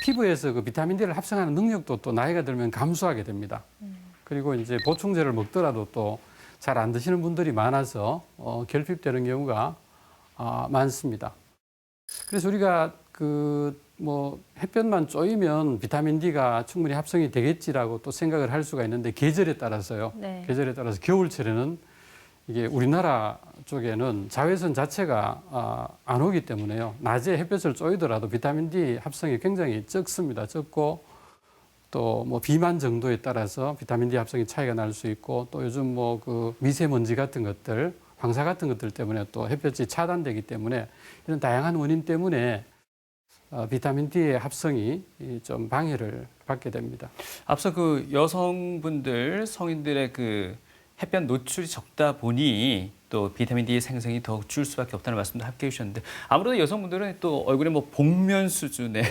피부에서 그 비타민 D를 합성하는 능력도 또 나이가 들면 감소하게 됩니다. 그리고 이제 보충제를 먹더라도 또 잘 안 드시는 분들이 많아서 결핍되는 경우가 많습니다. 그래서 우리가 뭐 햇볕만 쬐이면 비타민 D가 충분히 합성이 되겠지라고 또 생각을 할 수가 있는데 계절에 따라서요. 네. 계절에 따라서 겨울철에는 이게 우리나라 쪽에는 자외선 자체가 안 오기 때문에요. 낮에 햇볕을 쬐더라도 비타민 D 합성이 굉장히 적습니다. 적고 또 뭐 비만 정도에 따라서 비타민 D 합성이 차이가 날 수 있고 또 요즘 뭐 그 미세먼지 같은 것들, 황사 같은 것들 때문에 또 햇볕이 차단되기 때문에 이런 다양한 원인 때문에 비타민 D의 합성이 좀 방해를 받게 됩니다. 앞서 그 여성분들, 성인들의 그 햇볕 노출이 적다 보니 또 비타민 D 생성이 더 줄 수밖에 없다는 말씀도 함께 해주셨는데 아무래도 여성분들은 또 얼굴에 뭐 복면 수준에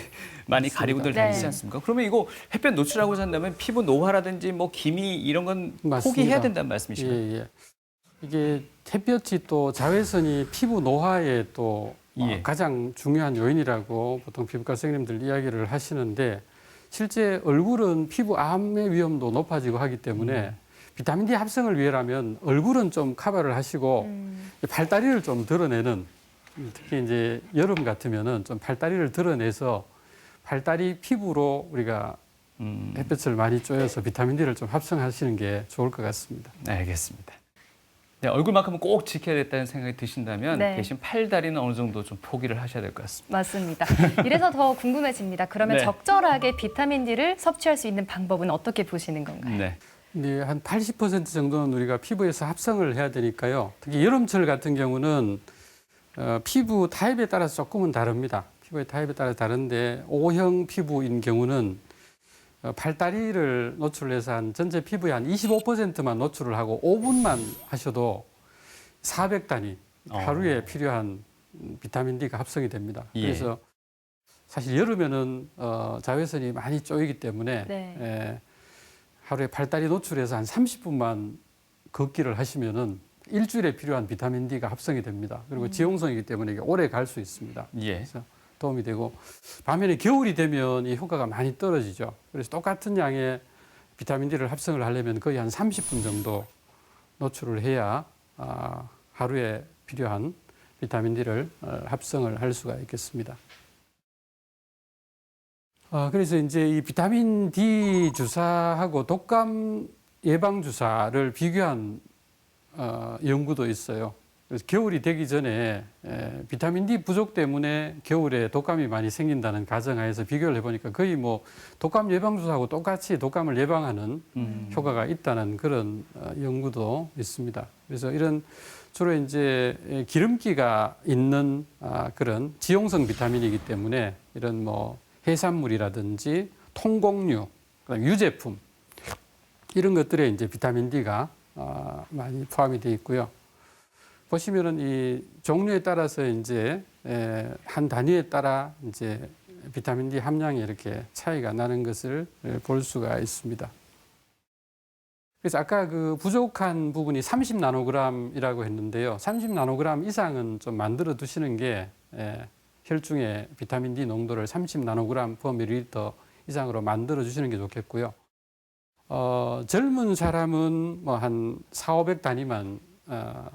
많이 가리고들 네. 다니지 않습니까? 그러면 이거 햇볕 노출하고 산다면 피부 노화라든지 뭐 기미 이런 건 맞습니다. 포기해야 된다는 말씀이시죠? 예. 이게 햇볕이 또 자외선이 피부 노화에 또 예. 가장 중요한 요인이라고 보통 피부과 선생님들 이야기를 하시는데 실제 얼굴은 피부 암의 위험도 높아지고 하기 때문에 비타민 D 합성을 위해라면 얼굴은 좀 커버를 하시고 팔다리를 좀 드러내는 특히 이제 여름 같으면은 좀 팔다리를 드러내서 팔다리 피부로 우리가 햇볕을 많이 쬐어서 비타민 D를 좀 합성하시는 게 좋을 것 같습니다. 네, 알겠습니다. 네, 얼굴만큼은 꼭 지켜야겠다는 생각이 드신다면 네. 대신 팔다리는 어느 정도 좀 포기를 하셔야 될 것 같습니다. 맞습니다. 이래서 더 궁금해집니다. 그러면 네. 적절하게 비타민 D를 섭취할 수 있는 방법은 어떻게 보시는 건가요? 네. 네, 한 80% 정도는 우리가 피부에서 합성을 해야 되니까요. 특히 여름철 같은 경우는 피부 타입에 따라서 조금은 다릅니다. 피부의 타입에 따라 다른데 O형 피부인 경우는 팔다리를 노출해서 한 전체 피부의 한 25%만 노출을 하고 5분만 하셔도 400단위 하루에 필요한 비타민 D가 합성이 됩니다. 예. 그래서 사실 여름에는 자외선이 많이 쪼이기 때문에 네. 하루에 팔다리 노출해서 한 30분만 걷기를 하시면은 일주일에 필요한 비타민 D가 합성이 됩니다. 그리고 지용성이기 때문에 이게 오래 갈 수 있습니다. 예. 그래서 도움이 되고 반면에 겨울이 되면 이 효과가 많이 떨어지죠. 그래서 똑같은 양의 비타민 D를 합성을 하려면 거의 한 30분 정도 노출을 해야 하루에 필요한 비타민 D를 합성을 할 수가 있겠습니다. 그래서 이제 이 비타민 D 주사하고 독감 예방 주사를 비교한 연구도 있어요. 그래서 겨울이 되기 전에 비타민 D 부족 때문에 겨울에 독감이 많이 생긴다는 가정하에서 비교를 해보니까 거의 뭐 독감 예방 주사하고 똑같이 독감을 예방하는 효과가 있다는 그런 연구도 있습니다. 그래서 이런 주로 이제 기름기가 있는 그런 지용성 비타민이기 때문에 이런 뭐 해산물이라든지 통곡류, 그다음 유제품 이런 것들에 이제 비타민 D가 많이 포함이 되어 있고요. 보시면은 이 종류에 따라서 이제 한 단위에 따라 이제 비타민 D 함량이 이렇게 차이가 나는 것을 볼 수가 있습니다. 그래서 아까 그 부족한 부분이 30나노그램이라고 했는데요. 30나노그램 이상은 좀 만들어 두시는 게 혈중의 비타민 D 농도를 30나노그램 per 밀리리터 이상으로 만들어 주시는 게 좋겠고요. 젊은 사람은 뭐 한 400~500단위만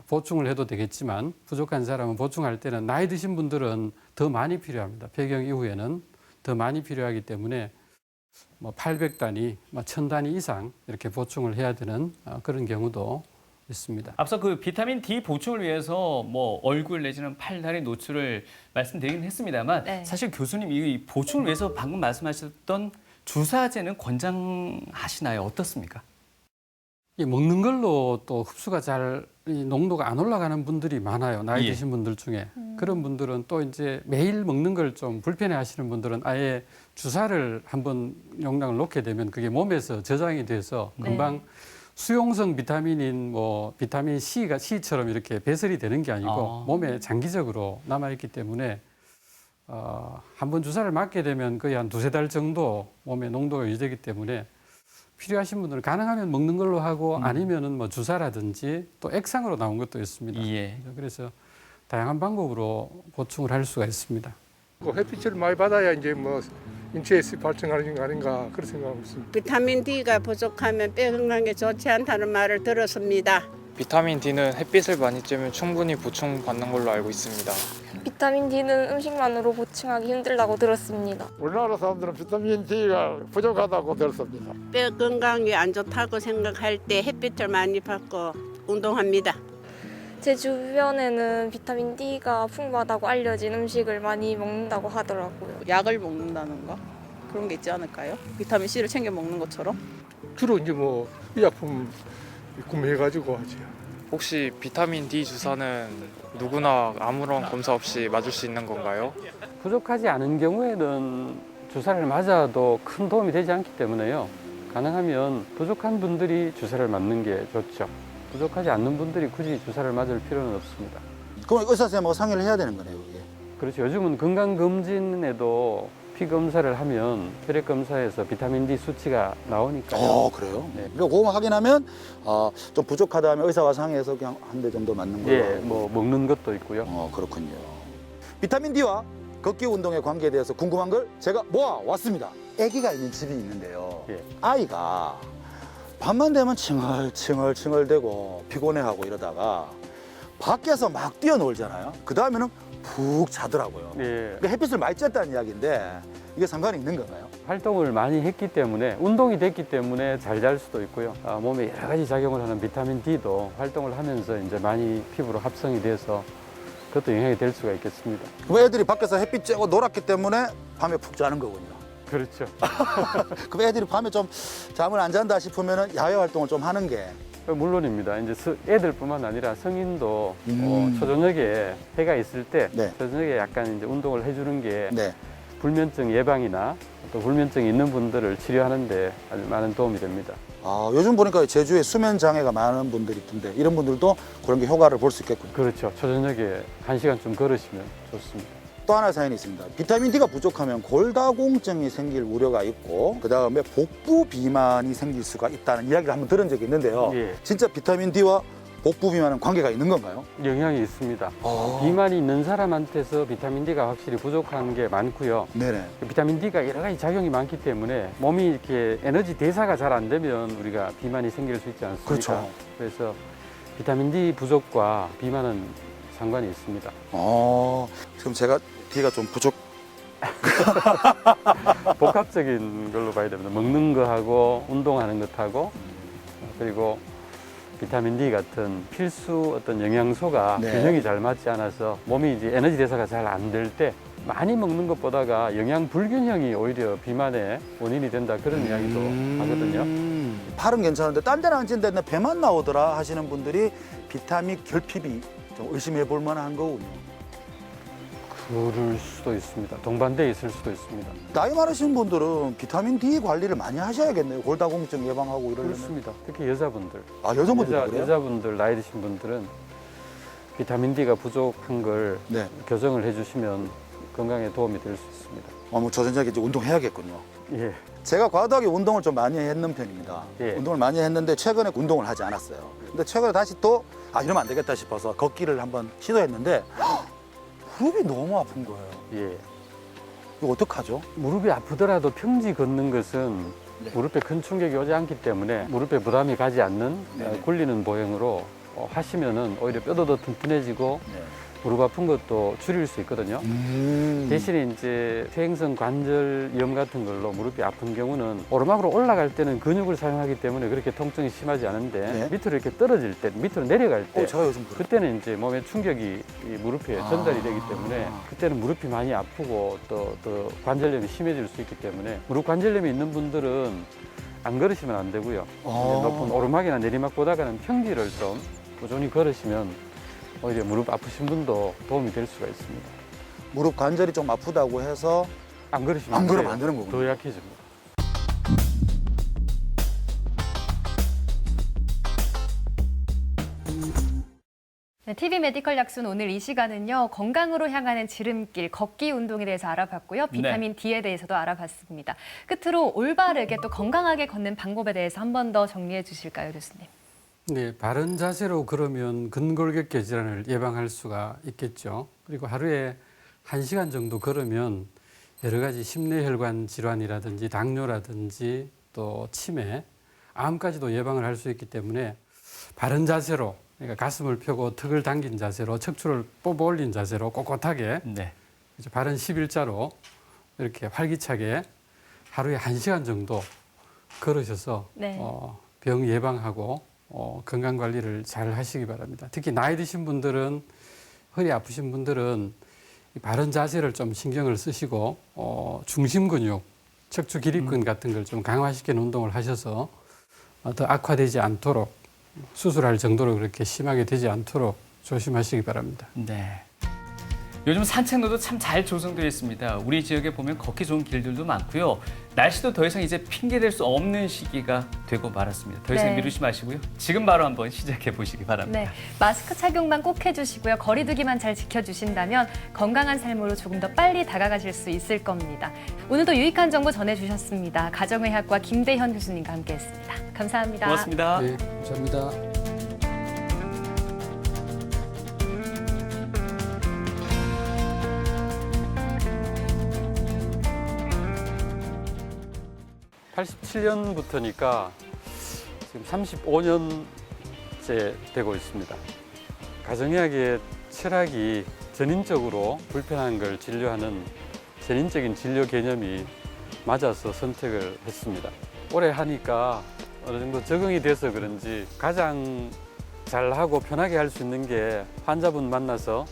보충을 해도 되겠지만 부족한 사람은 보충할 때는 나이 드신 분들은 더 많이 필요합니다. 폐경 이후에는 더 많이 필요하기 때문에 뭐 800단위, 뭐 1000단위 이상 이렇게 보충을 해야 되는 그런 경우도 있습니다. 앞서 그 비타민 D 보충을 위해서 뭐 얼굴 내지는 팔다리 노출을 말씀드리긴 했습니다만 네. 사실 교수님 이 보충을 위해서 방금 말씀하셨던 주사제는 권장하시나요? 어떻습니까? 이 먹는 걸로 또 흡수가 잘 이 농도가 안 올라가는 분들이 많아요. 나이 예. 드신 분들 중에. 그런 분들은 또 이제 매일 먹는 걸 좀 불편해 하시는 분들은 아예 주사를 한번 용량을 놓게 되면 그게 몸에서 저장이 돼서 금방 수용성 비타민인 뭐 비타민 C처럼 이렇게 배설이 되는 게 아니고 몸에 장기적으로 남아있기 때문에 한번 주사를 맞게 되면 거의 한 2~3달 정도 몸에 농도가 유지되기 때문에 필요하신 분들은 가능하면 먹는 걸로 하고 아니면은 뭐 주사라든지 또 액상으로 나온 것도 있습니다. 예. 그래서 다양한 방법으로 보충을 할 수가 있습니다. 햇빛을 많이 받아야 이제 뭐 인체에서 발전하는 거 아닌가 그런 생각하고 있습니다. 비타민 D가 부족하면 뼈 건강에 좋지 않다는 말을 들었습니다. 비타민 D는 햇빛을 많이 쬐면 충분히 보충받는 걸로 알고 있습니다. 비타민 D는 음식만으로 보충하기 힘들다고 들었습니다. 우리나라 사람들은 비타민 D가 부족하다고 들었습니다. 뼈 건강에 안 좋다고 생각할 때 햇빛을 많이 받고 운동합니다. 제 주변에는 비타민 D가 풍부하다고 알려진 음식을 많이 먹는다고 하더라고요. 약을 먹는다는가 그런 게 있지 않을까요? 비타민 C를 챙겨 먹는 것처럼. 주로 이제 뭐 의약품 구매해가지고 하죠. 혹시 비타민 D 주사는 누구나 아무런 검사 없이 맞을 수 있는 건가요? 부족하지 않은 경우에는 주사를 맞아도 큰 도움이 되지 않기 때문에요. 가능하면 부족한 분들이 주사를 맞는 게 좋죠. 부족하지 않는 분들이 굳이 주사를 맞을 필요는 없습니다. 그럼 의사 선생님하고 상의를 해야 되는 거네요, 그게. 그렇죠. 요즘은 건강검진에도 피 검사를 하면 혈액 검사에서 비타민 D 수치가 나오니까요. 그래요? 네. 그러니까 그거 확인하면 좀 부족하다 하면 의사와 상의해서 그냥 한 대 정도 맞는 걸로. 예, 뭐 먹는 것도 있고요. 그렇군요. 비타민 D와 걷기 운동의 관계에 대해서 궁금한 걸 제가 모아왔습니다. 아기가 있는 집이 있는데요. 예. 아이가 밤만 되면 칭얼칭얼대고 피곤해하고 이러다가 밖에서 막 뛰어놀잖아요. 그 다음에는 푹 자더라고요. 예. 그러니까 햇빛을 많이 쬐다는 이야기인데 이게 상관이 있는 건가요? 활동을 많이 했기 때문에 운동이 됐기 때문에 잘 잘 수도 있고요. 몸에 여러 가지 작용을 하는 비타민 D도 활동을 하면서 이제 많이 피부로 합성이 돼서 그것도 영향이 될 수가 있겠습니다. 그 애들이 밖에서 햇빛 쬐고 놀았기 때문에 밤에 푹 자는 거군요. 그렇죠. 그럼 애들이 밤에 좀 잠을 안 잔다 싶으면 야외 활동을 좀 하는 게 물론입니다. 이제 애들뿐만 아니라 성인도 초저녁에 해가 있을 때 네. 저녁에 약간 이제 운동을 해주는 게 네. 불면증 예방이나 또 불면증이 있는 분들을 치료하는 데 아주 많은 도움이 됩니다. 아, 요즘 보니까 제주에 수면 장애가 많은 분들이 있던데 이런 분들도 그런 게 효과를 볼 수 있겠군요. 그렇죠. 초저녁에 1시간쯤 걸으시면 좋습니다. 또 하나 사연이 있습니다. 비타민 D가 부족하면 골다공증이 생길 우려가 있고 그다음에 복부 비만이 생길 수가 있다는 이야기를 한번 들은 적이 있는데요. 예. 진짜 비타민 D와 복부 비만은 관계가 있는 건가요? 영향이 있습니다. 아. 비만이 있는 사람한테서 비타민 D가 확실히 부족한 게 많고요. 네네. 비타민 D가 여러 가지 작용이 많기 때문에 몸이 이렇게 에너지 대사가 잘 안 되면 우리가 비만이 생길 수 있지 않습니까? 그렇죠. 그래서 비타민 D 부족과 비만은 상관이 있습니다. 지금 제가 D가 좀 부족. 복합적인 걸로 봐야 됩니다. 먹는 거하고 운동하는 것하고 그리고 비타민 D 같은 필수 어떤 영양소가 네. 균형이 잘 맞지 않아서 몸이 이제 에너지 대사가 잘 안 될 때 많이 먹는 것보다가 영양 불균형이 오히려 비만의 원인이 된다 그런 이야기도 하거든요. 팔은 괜찮은데 딴 데는 안 찐데 배만 나오더라 하시는 분들이 비타민 결핍이 좀 의심해 볼 만한 거군요. 그럴 수도 있습니다. 동반돼 있을 수도 있습니다. 나이 많으신 분들은 비타민 D 관리를 많이 하셔야겠네요. 골다공증 예방하고 이러려면. 그렇습니다. 특히 여자분들. 아, 여성분들도 그래요? 여자분들 나이 드신 분들은 비타민 D가 부족한 걸 네. 교정을 해주시면 건강에 도움이 될 수 있습니다. 뭐 저 저녁에 이제 운동해야겠군요. 예. 제가 과도하게 운동을 좀 많이 했는 편입니다. 예. 운동을 많이 했는데 최근에 운동을 하지 않았어요. 근데 최근에 다시 또 이러면 안 되겠다 싶어서 걷기를 한번 시도했는데 무릎이 너무 아픈 거예요. 예. 이거 어떡하죠? 무릎이 아프더라도 평지 걷는 것은 네. 무릎에 큰 충격이 오지 않기 때문에 무릎에 부담이 가지 않는 네네. 굴리는 보행으로 하시면은 오히려 뼈도 더 튼튼해지고 네. 무릎 아픈 것도 줄일 수 있거든요. 대신에 이제 퇴행성 관절염 같은 걸로 무릎이 아픈 경우는 오르막으로 올라갈 때는 근육을 사용하기 때문에 그렇게 통증이 심하지 않은데 네. 밑으로 이렇게 떨어질 때, 밑으로 내려갈 때 제가 요즘 그래요. 그때는 이제 몸에 충격이 이 무릎에 아. 전달이 되기 때문에 그때는 무릎이 많이 아프고 또 관절염이 심해질 수 있기 때문에 무릎 관절염이 있는 분들은 안 걸으시면 안 되고요. 높은 오르막이나 내리막보다는 평지를 좀 꾸준히 걸으시면 오히려 무릎 아프신 분도 도움이 될 수가 있습니다. 무릎 관절이 좀 아프다고 해서 안 걸으시면 안 안 걸으면 돼요. 안 되는 거군요. 더 약해집니다. 네, TV 메디컬 약순 오늘 이 시간은요. 건강으로 향하는 지름길, 걷기 운동에 대해서 알아봤고요. 비타민 D에 대해서도 알아봤습니다. 끝으로 올바르게 또 건강하게 걷는 방법에 대해서 한 번 더 정리해 주실까요, 교수님? 네, 바른 자세로 걸으면 근골격계 질환을 예방할 수가 있겠죠. 그리고 하루에 1시간 정도 걸으면 여러 가지 심뇌혈관 질환이라든지 당뇨라든지 또 치매, 암까지도 예방을 할 수 있기 때문에 바른 자세로, 그러니까 가슴을 펴고 턱을 당긴 자세로, 척추를 뽑아 올린 자세로 꼿꼿하게 네. 이제 바른 11자로 이렇게 활기차게 하루에 1시간 정도 걸으셔서 네. 병 예방하고 건강 관리를 잘 하시기 바랍니다. 특히 나이 드신 분들은, 허리 아프신 분들은 이 바른 자세를 좀 신경을 쓰시고 중심 근육, 척추 기립근 같은 걸 좀 강화시키는 운동을 하셔서 더 악화되지 않도록, 수술할 정도로 그렇게 심하게 되지 않도록 조심하시기 바랍니다. 네. 요즘 산책로도 참 잘 조성되어 있습니다. 우리 지역에 보면 걷기 좋은 길들도 많고요. 날씨도 더 이상 이제 핑계댈 수 없는 시기가 되고 말았습니다. 더 이상 네. 미루지 마시고요. 지금 바로 한번 시작해 보시기 바랍니다. 네, 마스크 착용만 꼭 해주시고요. 거리두기만 잘 지켜주신다면 건강한 삶으로 조금 더 빨리 다가가실 수 있을 겁니다. 오늘도 유익한 정보 전해주셨습니다. 가정의학과 김대현 교수님과 함께했습니다. 감사합니다. 고맙습니다. 네, 감사합니다. (87년부터니까) 지금 35년째 되고 있습니다. 가정의학의 철학이 전인적으로 불편한 걸 진료하는 전인적인 진료 개념이 맞아서 선택을 했습니다. 오래 하니까 어느 정도 적응이 돼서 그런지 가장 잘하고 편하게 할 수 있는 게 환자분 만나서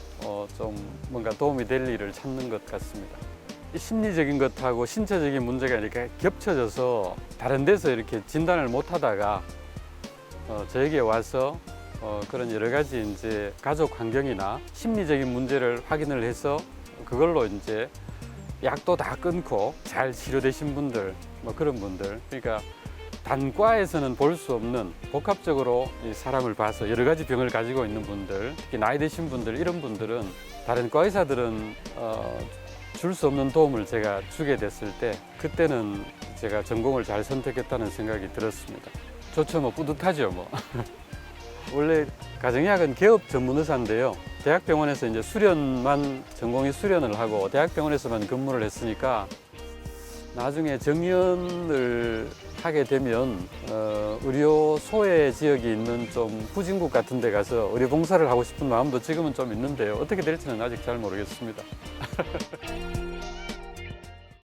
좀 뭔가 도움이 될 일을 찾는 것 같습니다. 이 심리적인 것하고 신체적인 문제가 이렇게 겹쳐져서 다른 데서 이렇게 진단을 못 하다가 저에게 와서 그런 여러 가지 이제 가족 환경이나 심리적인 문제를 확인을 해서 그걸로 이제 약도 다 끊고 잘 치료되신 분들, 뭐 그런 분들. 그러니까 단과에서는 볼 수 없는 복합적으로 이 사람을 봐서 여러 가지 병을 가지고 있는 분들, 특히 나이 드신 분들, 이런 분들은 다른 과 의사들은 줄 수 없는 도움을 제가 주게 됐을 때 그때는 제가 전공을 잘 선택했다는 생각이 들었습니다. 좋죠, 뭐 뿌듯하죠, 뭐. 원래 가정의학은 개업 전문 의사인데요. 대학병원에서 이제 수련만 전공의 수련을 하고 대학병원에서만 근무를 했으니까 나중에 정년을 하게 되면 의료 소외 지역이 있는 좀 후진국 같은 데 가서 의료 봉사를 하고 싶은 마음도 지금은 좀 있는데요. 어떻게 될지는 아직 잘 모르겠습니다.